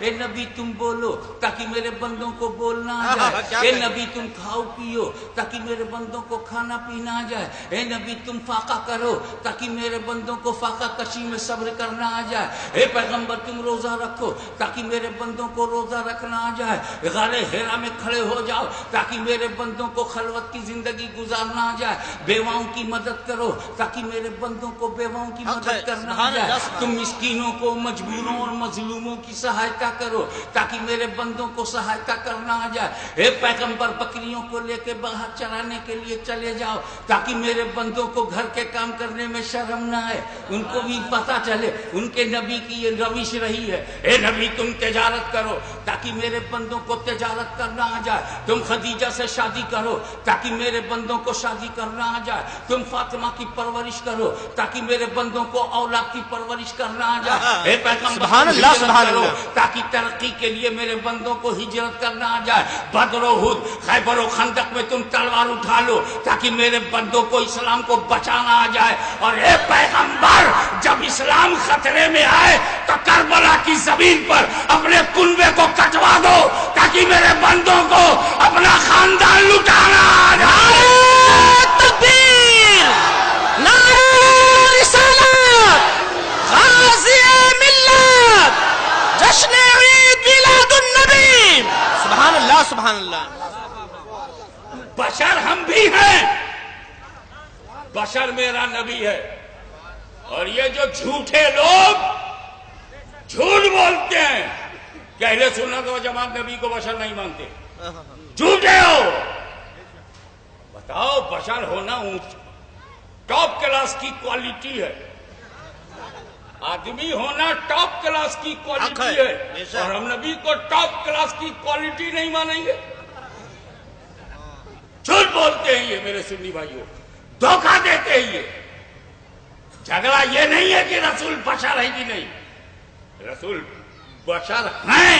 S1: اے نبی تم بولو تاکہ میرے بندوں کو بولنا آ جائے. اے نبی تم کھاؤ پیو تاکہ میرے بندوں کو کھانا پینا آ جائے. اے نبی تم فاقہ کرو تاکہ میرے بندوں کو فاقہ کشی میں صبر کرنا آ جائے. اے پیغمبر تم روزہ رکھو تاکہ میرے بندوں کو روزہ رکھنا آ جائے. غار حرا میں کھڑے ہو جاؤ تاکہ میرے بندوں کو خلوت کی زندگی گزارنا آ جائے. بیواؤں کی مدد کرو تاکہ میرے بندوں کو بیواؤں کی مدد کرنا آ جائے. تم مسکینوں کو مجبوروں اور مظلوموں کی سہایتا کرو تاکہ میرے بندوں کو سہایتا کرنا آ جائے. اے پیغمبر بکریوں کو لے کے باہر چرانے کے لیے چلے جاؤ تاکہ میرے بندوں کو گھر کے کام کرنے میں شرم نہ آئے, ان کو بھی پتا چلے ان کے نبی کی یہ روش رہی ہے. اے نبی تم تجارت کرو تاکہ میرے بندوں کو تجارت کرنا آ جائے. تم خدیجہ سے شادی کرو تاکہ میرے بندوں کو شادی کرنا آ جائے. تم فاطمہ کی پرورش کرو تاکہ میرے بندوں کو اولاد کی پرورش کرنا آ جائے. اے پیغمبر
S2: سبحان اللہ سبحان
S1: کرو
S2: اللہ
S1: تاکہ ترقی کے لیے میرے بندوں کو ہجرت کرنا آ جائے. بدر و احد خیبر و خندق میں تم تلوار اٹھا لو تاکہ میرے بندوں کو اسلام کو بچانا آ جائے. اور اے پیغمبر جب اسلام خطرے میں آئے تو کربلا کی زمین پر اپنے کنوے کو کٹوا دو تاکہ میرے بندوں کو اپنا خاندان لٹانا آ جائے.
S2: تکبیر نعرہ رسالت غازی ملت جشن عید میلاد النبی. سبحان اللہ سبحان اللہ.
S1: بشر ہم بھی ہیں, بشر میرا نبی ہے. اور یہ جو جھوٹے لوگ جھوٹ بولتے ہیں کہ اہل سنت و جماعت نبی کو بشر نہیں مانتے, جھوٹے ہو. بتاؤ بشر ہونا ٹاپ کلاس کی کوالٹی ہے, آدمی ہونا ٹاپ کلاس کی کوالٹی ہے, اور ہم نبی کو ٹاپ کلاس کی کوالٹی نہیں مانیں گے. جھوٹ بولتے ہیں یہ میرے سنی بھائیوں, دھوکہ دیتے ہیں. یہ جھگڑا یہ نہیں ہے کہ رسول بشر ہے کہ نہیں, رسول بشر ہیں,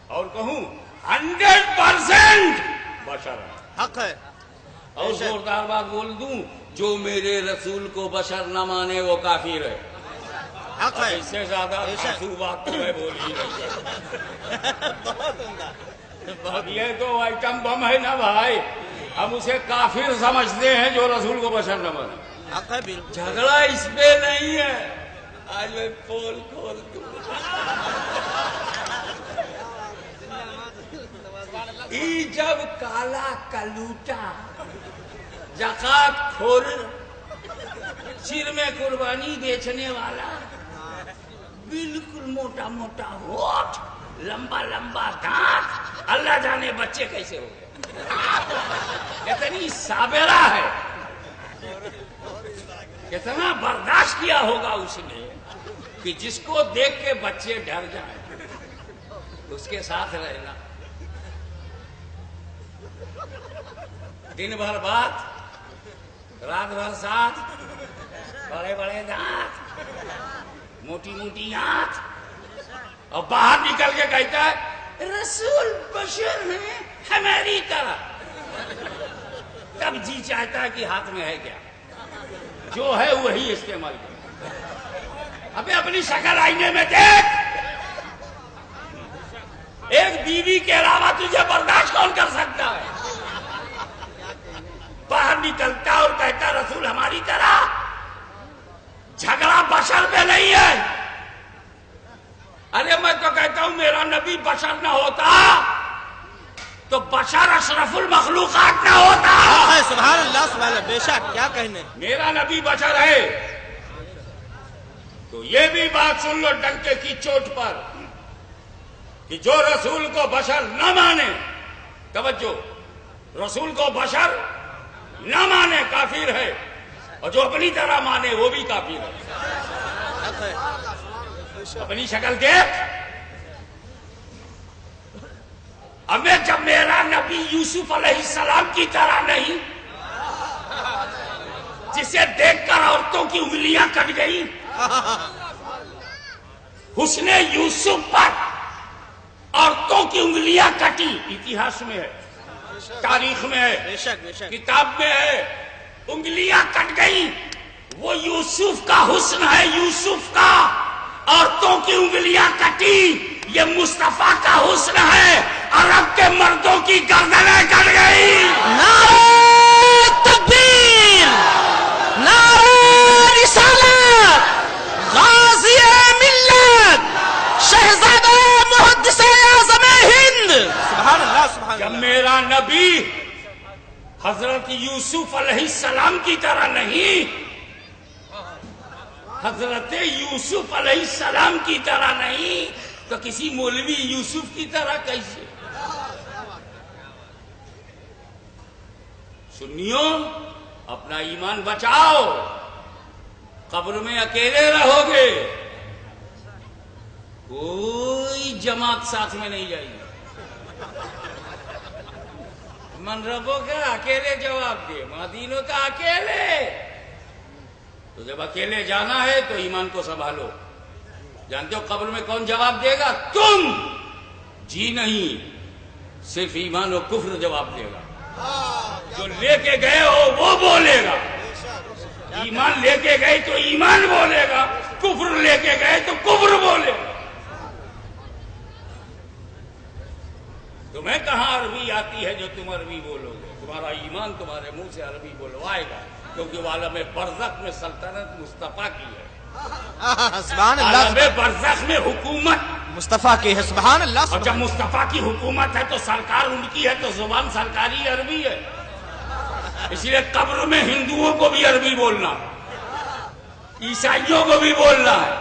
S1: اور کہوں 100% بشر ہیں.
S3: حق ہے.
S1: اور زوردار بات بول دوں, جو میرے رسول کو بشر نہ مانے وہ کافر ہے.
S3: حق ہے.
S1: اس سے زیادہ آنسو بات تو میں بول ہی نہیں. اب یہ تو آئٹم بم ہے نا بھائی, ہم اسے کافر سمجھتے ہیں جو رسول کو بشر نہ مانے.
S3: حق ہے بالکل.
S1: جھگڑا اس پہ نہیں ہے. آج میں پول کھول دوں. جب کالا کلوٹا زکات خور سر میں قربانی بیچنے والا, بالکل موٹا موٹا ہونٹ, لمبا لمبا دانت, اللہ جانے بچے کیسے ہو گئے. اتنی صابرہ ہے, کتنا برداشت کیا ہوگا اس نے کہ جس کو دیکھ کے بچے ڈر جائیں, اس کے ساتھ رہنا. دن بھر بات, رات بھر ساتھ, بڑے بڑے دانت, موٹی موٹی آنکھ, اور باہر نکل کے کہتا ہے رسول بشر ہیں ہماری طرح. تب جی چاہتا ہے کہ ہاتھ میں ہے کیا, جو ہے وہی استعمال کر. ابھی اپنی شکل آئینے میں دیکھ, ایک بیوی کے علاوہ تجھے برداشت کون کر سکتا ہے. باہر نکلتا اور کہتا رسول ہماری طرح. جھگڑا بشر پہ نہیں ہے. ارے میں تو کہتا ہوں میرا نبی بشر نہ ہوتا تو بشر اشرف المخلوقات نہ ہوتا.
S3: سبحان اللہ سبحان اللہ. بے شک, کیا کہنے.
S1: میرا نبی بشر ہے تو یہ بھی بات سن لو ڈنکے کی چوٹ پر کہ جو رسول کو بشر نہ مانے, توجہ, رسول کو بشر نہ مانے کافر ہے, اور جو اپنی طرح مانے وہ بھی کافر ہے. اپنی شکل دیکھ. اب جب میرا نبی یوسف علیہ السلام کی طرح نہیں, جسے دیکھ کر عورتوں کی انگلیاں کٹ گئی, حسن یوسف پر عورتوں کی انگلیاں کٹی, اتہاس میں ہے, تاریخ میں ہے, کتاب میں ہے, انگلیاں کٹ گئی. وہ یوسف کا حسن ہے, یوسف کا. عورتوں کی انگلیاں کٹی، یہ مصطفیٰ کا حسن ہے، عرب کے مردوں کی گردنیں کٹ گئی۔
S2: نعرہ تکبیر، نعرہ رسالت، غازی ملت، شہزادہ محدث اعظم ہند، سبحان اللہ سبحان اللہ۔
S1: جب میرا نبی حضرت یوسف علیہ السلام کی طرح نہیں، حضرت یوسف علیہ السلام کی طرح نہیں تو کسی مولوی یوسف کی طرح کیسے؟ سنیو، اپنا ایمان بچاؤ، قبر میں اکیلے رہو گے، کوئی جماعت ساتھ میں نہیں جائے گی۔ من ربوں کا اکیلے جواب دے، مدینوں کا اکیلے۔ تو جب اکیلے جانا ہے تو ایمان کو سنبھالو۔ جانتے ہو قبر میں کون جواب دے گا؟ تم، جی نہیں، صرف ایمان و کفر جواب دے گا۔ جو لے کے گئے ہو وہ بولے گا، ایمان لے کے گئے تو ایمان بولے گا، کفر لے کے گئے تو کفر بولے گا۔ تمہیں کہاں عربی آتی ہے جو تم عربی بولو گے؟ تمہارا ایمان تمہارے منہ سے عربی بولوائے گا، کیونکہ وہ عالم برزخ میں سلطنت مصطفیٰ کی ہے،
S2: سبحان اللہ،
S1: عالم برزخ میں حکومت
S2: مصطفیٰ کی ہے، سبحان اللہ
S1: اور جب
S2: سبحان
S1: مصطفیٰ کی حکومت ہے تو سرکار ان کی ہے تو زبان سرکاری عربی ہے۔ اس لیے قبر میں ہندوؤں کو بھی عربی بولنا، عیسائیوں کو بھی بولنا ہے۔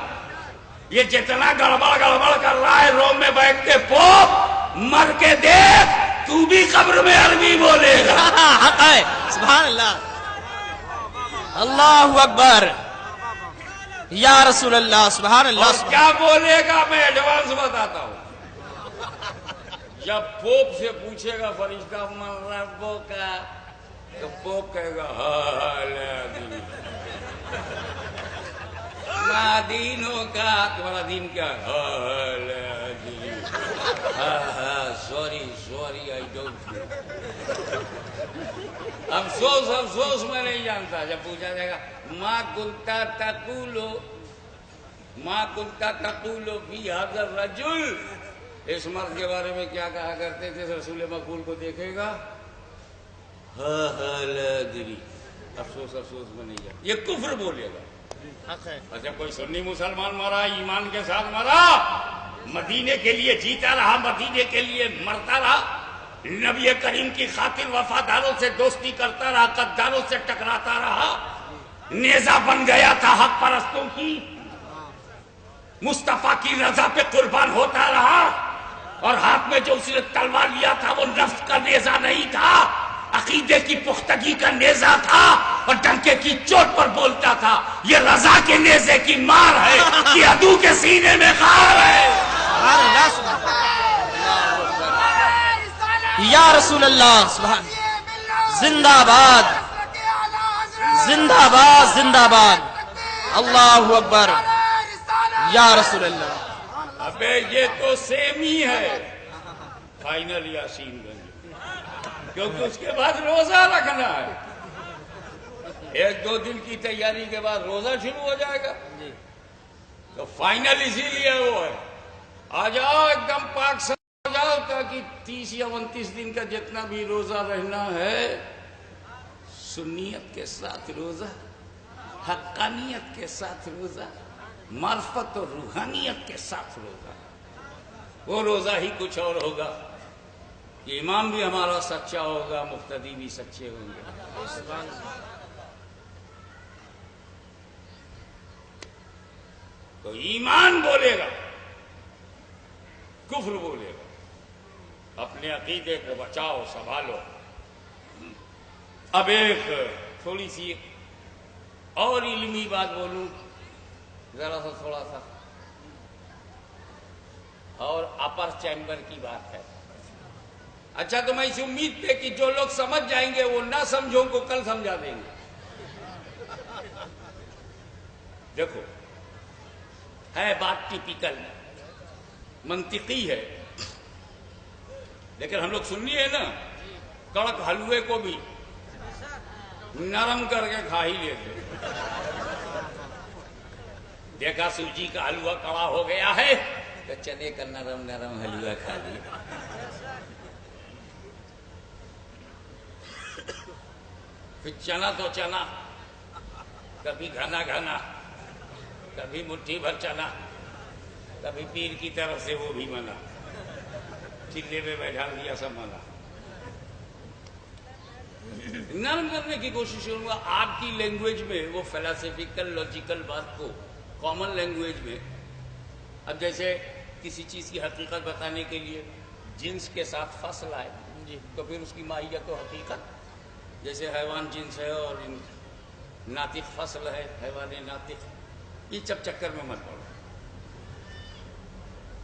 S1: یہ جتنا گڑبڑ کر رہا ہے روم میں بیٹھ کے پوپ، مر کے دیکھ تو بھی قبر میں عربی بولے گا۔
S2: حق ہے، سبحان اللہ، اللہ اکبر، یا رسول اللہ، سبحان اللہ
S1: اور کیا بولے گا میں ایڈوانس بتاتا ہوں۔ جب پوپ سے پوچھے گا فرشتہ من ربوں کا، تو پوپ کہے گا دینوں کا، تمہارا دین کیا ہے؟ Sorry I don't know. افسوس میں نہیں جانتا۔ جب پوچھا جائے گا ما کنتا تقولو فی ھذا الرجل، اس مرد کے بارے میں کیا کہا کرتے تھے؟ رسول مقبول کو دیکھے گا، لا ادری، افسوس میں نہیں جانتا، یہ کفر بولے گا۔ اچھا کوئی سنی مسلمان مرا، ایمان کے ساتھ مرا، مدینے کے لیے جیتا رہا، مدینے کے لیے مرتا رہا، نبی کریم کی خاطر وفاداروں سے دوستی کرتا رہا، غداروں سے ٹکراتا رہا، نیزہ بن گیا تھا حق پرستوں کی، مصطفیٰ کی رضا پہ قربان ہوتا رہا، اور ہاتھ میں جو اس نے تلوار لیا تھا وہ نفس کا نیزہ نہیں تھا، عقیدے کی پختگی کا نیزہ تھا، اور ڈنکے کی چوٹ پر بولتا تھا یہ رضا کے نیزے کی مار ہے، یہ عدو کے سینے میں غار ہے۔
S2: یا رسول اللہ، سبحان، زندہ باد، زندہ باد، زندہ باد، اللہ اکبر، یا رسول اللہ۔
S1: ابے یہ تو سیم ہی ہے، فائنل یاسین گنج، کیونکہ اس کے بعد روزہ رکھنا ہے، 1-2 دن کی تیاری کے بعد روزہ شروع ہو جائے گا، تو فائنل اسی لیے وہ ہے۔ آ جاؤ ایک دم پاک سے ہو جاؤ، تاکہ 30 یا 29 دن کا جتنا بھی روزہ رہنا ہے، سنیت کے ساتھ روزہ، حقانیت کے ساتھ روزہ، معرفت اور روحانیت کے ساتھ روزہ، وہ روزہ ہی کچھ اور ہوگا کہ امام بھی ہمارا سچا ہوگا، مقتدی بھی سچے ہوں گے۔ تو ایمان بولے گا، کفر بولے گا، اپنے عقیدے کو بچاؤ، سنبھالو۔ اب ایک تھوڑی سی اور علمی بات بولوں، ذرا سا تھوڑا سا، اور اپر چیمبر کی بات ہے۔ اچھا تو میں اس امید پہ کہ جو لوگ سمجھ جائیں گے وہ نہ سمجھوں کو کل سمجھا دیں گے۔ دیکھو ہے بات ٹیپیکل، منطقی ہے، لیکن ہم لوگ سننی ہے نا، کڑک حلوے کو بھی نرم کر کے کھا ہی لیتے۔ دیکھا سوجی کا حلوہ کڑا ہو گیا ہے تو چنے کا نرم نرم حلوہ کھا لیا. پھر چنا تو چنا، کبھی گھنا گھنا، کبھی مٹھی بھر چنا، کبھی پیر کی طرف سے وہ بھی منع، چلے میں بیٹھا دیا سب منع. نرم کرنے کی کوشش کروں گا آپ کی لینگویج میں، وہ فلسفیکل لاجیکل بات کو کامن لینگویج میں. اب جیسے کسی چیز کی حقیقت بتانے کے لیے جنس کے ساتھ فصل آئے تو پھر اس کی ماہیت و حقیقت، جیسے حیوان جنس ہے اور ناطق فصل ہے، حیوان ناطق، یہ چکر میں مت پڑو.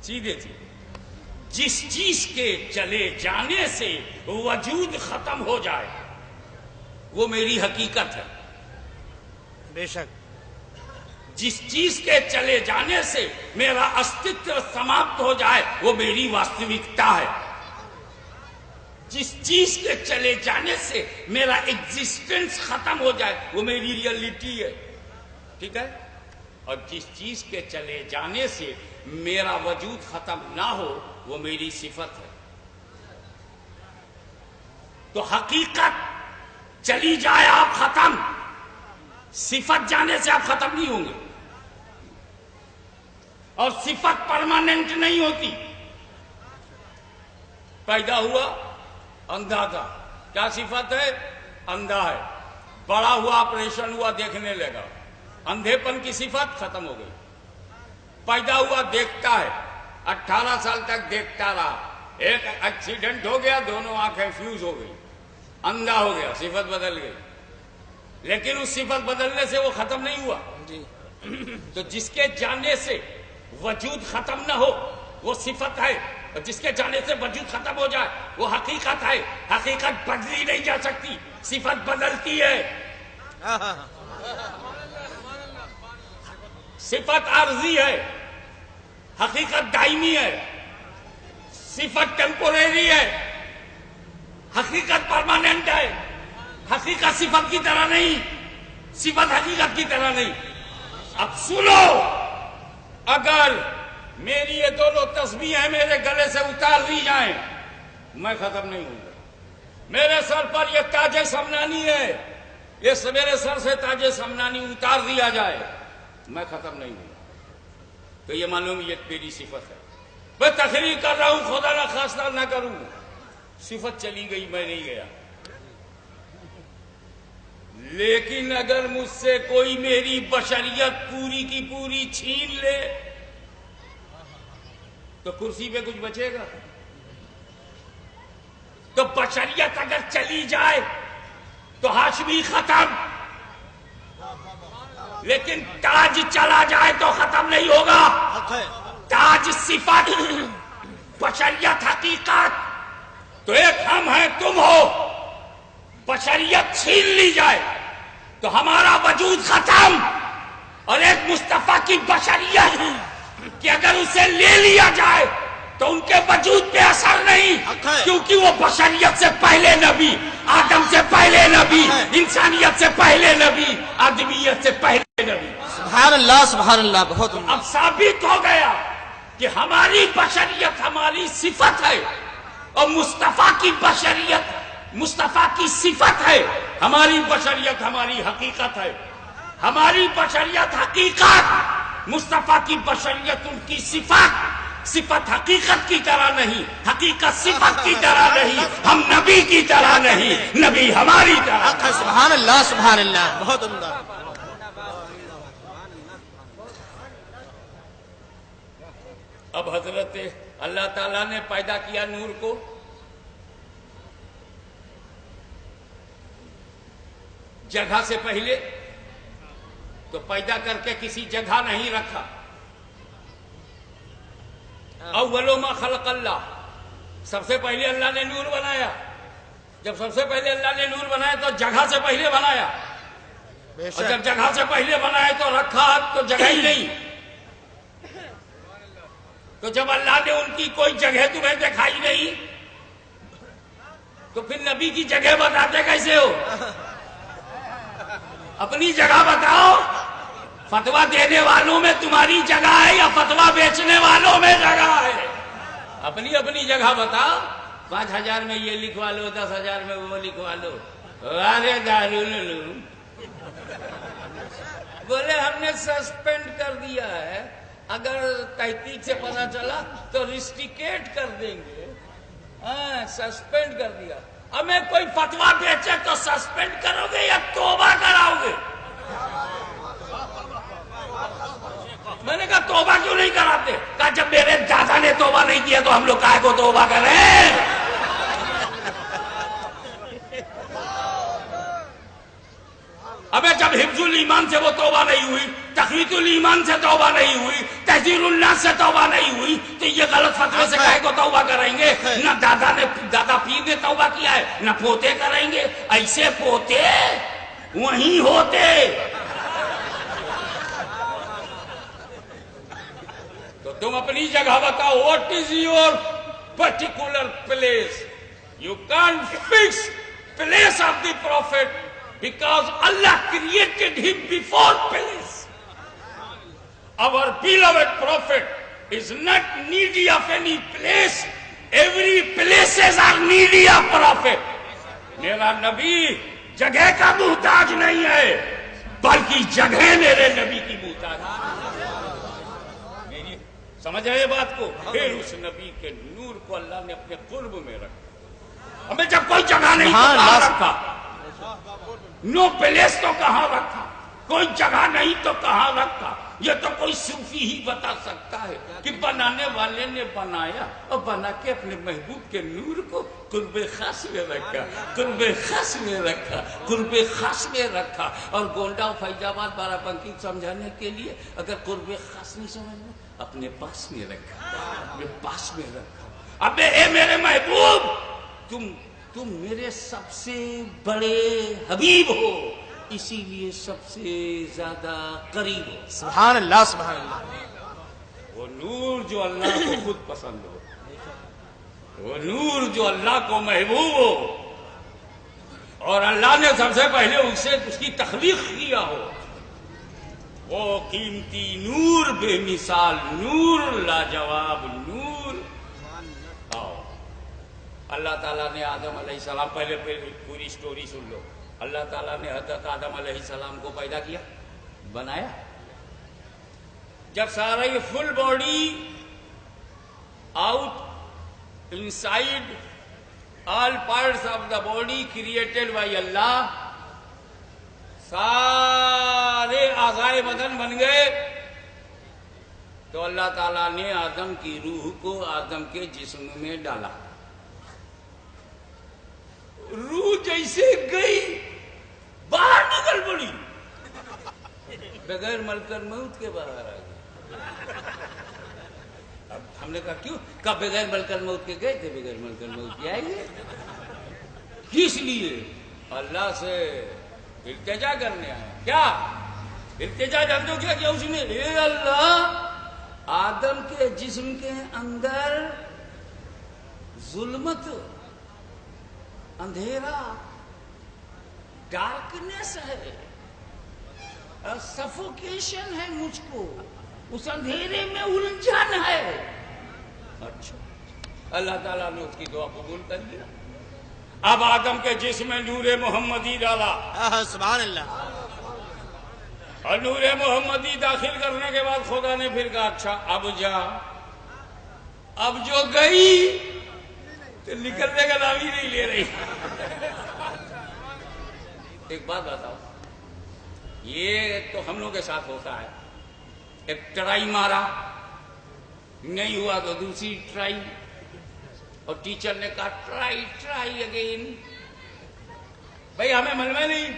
S1: سیدھے سیدھے جس چیز کے چلے جانے سے وجود ختم ہو جائے وہ میری حقیقت ہے.
S2: بے شک.
S1: جس چیز کے چلے جانے سے میرا استتو سماپت ہو جائے وہ میری واستوکتا ہے. جس چیز کے چلے جانے سے میرا ایگزسٹنس ختم ہو جائے وہ میری ریئلٹی ہے. ٹھیک ہے. اور جس چیز کے چلے جانے سے میرا وجود ختم نہ ہو وہ میری صفت ہے. تو حقیقت چلی جائے آپ ختم، صفت جانے سے آپ ختم نہیں ہوں گے. اور صفت پرماننٹ نہیں ہوتی. پیدا ہوا اندھا تھا، کیا صفت ہے؟ اندھا ہے. بڑا ہوا آپریشن ہوا دیکھنے لگا، اندھے پن کی صفت ختم ہو گئی. پیدا ہوا دیکھتا ہے، 18 سال تک دیکھتا رہا، ایک ایکسیڈنٹ ہو گیا، دونوں آنکھیں فیوز ہو گئی، اندھا ہو گیا، صفت بدل گئی. لیکن اس صفت بدلنے سے وہ ختم نہیں ہوا. تو جس کے جانے سے وجود ختم نہ ہو وہ صفت ہے، اور جس کے جانے سے وجود ختم ہو جائے وہ حقیقت ہے. حقیقت بدلی نہیں جا سکتی، صفت بدلتی ہے. صفت عارضی ہے، حقیقت دائمی ہے. صفت ٹیمپوریری ہے، حقیقت پرماننٹ ہے. حقیقت صفت کی طرح نہیں، صفت حقیقت کی طرح نہیں. اب سنو، اگر میری یہ دونوں تسبیحیں میرے گلے سے اتار دی جائیں میں ختم نہیں ہوں گا. میرے سر پر یہ تاج سمنانی ہے، یہ میرے سر سے تاج سمنانی اتار دیا جائے میں ختم نہیں ہوں گا. تو یہ معلوم یہ میری صفت ہے. میں تقریر کر رہا ہوں، خدا نہ خواستہ نہ کروں، صفت چلی گئی، میں نہیں گیا. لیکن اگر مجھ سے کوئی میری بشریت پوری کی پوری چھین لے تو کرسی پہ کچھ بچے گا؟ تو بشریت اگر چلی جائے تو ہاشمی ختم، لیکن تاج چلا جائے تو ختم نہیں ہوگا. تاج صفت، بشریت حقیقت. تو ایک ہم ہیں، تم ہو. بشریت چھین لی جائے تو ہمارا وجود ختم. اور ایک مصطفیٰ کی بشریت کہ اگر اسے لے لیا جائے تو ان کے وجود پہ اثر نہیں، کیونکہ وہ بشریت سے پہلے نبی، آدم سے پہلے نبی، انسانیت سے پہلے نبی، آدمیت سے پہلے نبی.
S2: سبحان اللہ سبحان اللہ. بہت
S1: اب ثابت ہو گیا کہ ہماری بشریت ہماری صفت ہے اور مصطفیٰ کی بشریت مصطفیٰ کی صفت ہے. ہماری بشریت ہماری حقیقت ہے. ہماری بشریت حقیقت، مصطفیٰ کی بشریت ان کی صفت. صفت حقیقت کی طرح نہیں، حقیقت صفت کی طرح نہیں. ہم نبی کی طرح نہیں، نبی ہماری طرح.
S2: سبحان اللہ سبحان اللہ. بہت عمدہ.
S1: اب حضرت اللہ تعالیٰ نے پیدا کیا نور کو، جگہ سے پہلے تو پیدا کر کے کسی جگہ نہیں رکھا. اول ما خلق اللہ، سب سے پہلے اللہ نے نور بنایا. جب سب سے پہلے اللہ نے نور بنایا تو جگہ سے پہلے بنایا، اور جب جگہ سے پہلے بنایا تو رکھا تو جگہ ہی نہیں. تو جب اللہ نے ان کی کوئی جگہ تمہیں دکھائی نہیں تو پھر نبی کی جگہ بتاتے کیسے ہو؟ اپنی جگہ بتاؤ. فتوا دینے والوں میں تمہاری جگہ ہے یا فتوا بیچنے والوں میں جگہ ہے؟ اپنی اپنی جگہ بتاؤ. 5,000 میں یہ لکھوا لو, 10,000 میں وہ لکھوا لو. ارے دارالعلوم بولے ہم نے سسپینڈ کر دیا ہے, اگر تحقیق سے پتا چلا تو ریسٹیکیٹ کر دیں گے. ہاں سسپینڈ کر دیا. ہمیں کوئی فتوا بیچے تو سسپینڈ کرو گے یا توبہ کراؤ گے؟ میں نے کہا توبہ کیوں نہیں کراتے؟ کہا جب میرے دادا نے توبہ نہیں کیا تو ہم لوگ کائے کو توبہ کریں؟ ابے جب حفظ الایمان سے وہ توبہ نہیں ہوئی, تقویت الایمان سے توبہ نہیں ہوئی, تحذیر الناس سے توبہ نہیں ہوئی, تو یہ غلط فتوے سے کائے کو توبہ کریں گے؟ نہ دادا پیر نے توبہ کیا ہے, نہ پوتے کریں گے. ایسے پوتے وہیں ہوتے. تو تم اپنی جگہ بتاؤ, what is your particular place? You can't fix place of the prophet because Allah created him before place. Our beloved prophet is not needy of any place. Every places are needy of prophet. میرا نبی جگہ کا محتاج نہیں ہے بلکہ جگہ میرے نبی کی محتاج ہے. میری سمجھ آئے بات کو؟ پھر اس نبی کے نور کو اللہ نے اپنے قرب میں رکھا. ہمیں جب کوئی جگہ نہیں کہاں رکھا, نو پلیس تو کہاں رکھا, کوئی جگہ نہیں تو کہاں رکھا. یہ تو کوئی صوفی ہی بتا سکتا ہے کہ بنانے والے نے بنایا اور بنا کے اپنے محبوب کے نور کو قرب خاص میں رکھا, قرب خاص میں رکھا, قرب خاص میں رکھا. اور گونڈا و فیض آباد بارہ بنکی سمجھانے کے لیے اگر قرب خاص نہیں سمجھنا, اپنے پاس میں رکھا, اپنے پاس میں رکھا. اب اے میرے محبوب, تم میرے سب سے بڑے حبیب ہو, اسی لیے سب سے زیادہ قریب ہو.
S2: سبحان اللہ سبحان اللہ.
S1: وہ نور جو اللہ کو خود پسند ہو, وہ نور جو اللہ کو محبوب ہو, اور اللہ نے سب سے پہلے اس کی تخلیق کیا ہو, وہ قیمتی نور, بے مثال نور, لاجواب نور. اللہ تعالیٰ نے آدم علیہ السلام, پہلے پوری سٹوری سن لو. اللہ تعالیٰ نے حضرت آدم علیہ السلام کو پیدا کیا, بنایا. جب سارا یہ full body out inside all parts of the body created by اللہ, سارے اعضائے بدن بن گئے, تو اللہ تعالیٰ نے آدم کی روح کو آدم کے جسم میں ڈالا. روح جیسے گئی باہر نکل پڑی, بغیر ملکل موت کے باہر آ گئی. اب ہم نے کہا کیوں؟ کہا بغیر ملکل موت کے گئے تھے, بغیر ملکل موت کے آئیں گے. کس لیے؟ اللہ سے التجا کرنے آئے. کیا التجا جانتے ہو کیا کیا اس نے؟ اے اللہ, آدم کے جسم کے اندر ظلمت, اندھیرا, ڈارکنیس ہے, سفوکیشن ہے, مجھ کو اس اندھیرے میں الجھن ہے. اچھا, اللہ تعالیٰ نے اس کی دعا قبول کر لیا. اب آدم کے جسم میں نور محمدی ڈالا.
S2: سبحان اللہ.
S1: اور نور محمدی داخل کرنے کے بعد خدا نے پھر کہا اچھا اب جا. اب جو گئی تو نکلنے کا نام ہی نہیں لے رہی. ایک بات بتاؤ, یہ تو ہم لوگوں کے ساتھ ہوتا ہے. ایک ٹرائی مارا, نہیں ہوا تو دوسری ٹرائی, اور ٹیچر نے کہا ٹرائی اگین. بھائی ہمیں معلوم نہیں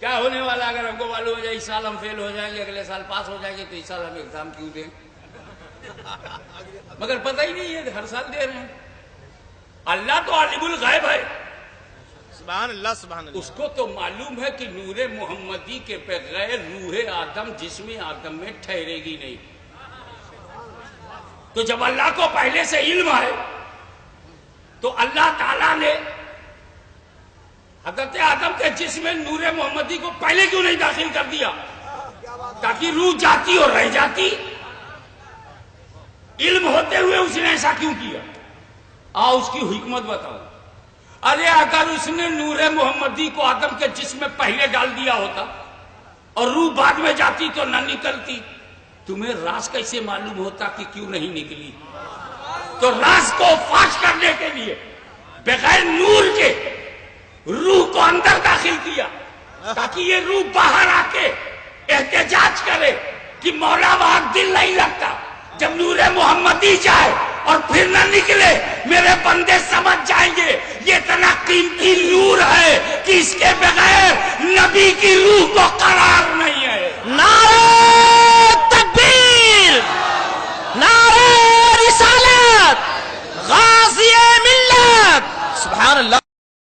S1: کیا ہونے والا. اگر ہم کو معلوم ہو جائے اس سال ہم فیل ہو جائیں گے, اگلے سال پاس ہو جائیں گے, تو اس سال ہم ایگزام کیوں دیں؟ مگر پتہ ہی نہیں ہے, ہر سال دے رہے ہیں. اللہ تو عالم الغیب ہے,
S2: سبحان اللہ سبحان اللہ.
S1: اس کو تو معلوم ہے کہ نور محمدی کے بغیر روح آدم جسم آدم میں ٹھہرے گی نہیں. تو جب اللہ کو پہلے سے علم ہے تو اللہ تعالیٰ نے حضرت آدم کے جسم میں نور محمدی کو پہلے کیوں نہیں داخل کر دیا؟ تاکہ روح جاتی اور رہ جاتی. علم ہوتے ہوئے اس نے ایسا کیوں کیا؟ اس کی حکمت بتاؤ. ارے اگر اس نے نور محمدی کو آدم کے جسم میں پہلے ڈال دیا ہوتا اور روح بعد میں جاتی تو نہ نکلتی، تمہیں راز کیسے معلوم ہوتا کہ کیوں نہیں نکلی؟ تو راز کو فاش کرنے کے لیے بغیر نور کے روح کو اندر داخل کیا تاکہ یہ روح باہر آ کے احتجاج کرے کہ مولا وہاں دل نہیں لگتا. جب نور محمدی جائے اور پھر نہ نکلے، میرے بندے سمجھ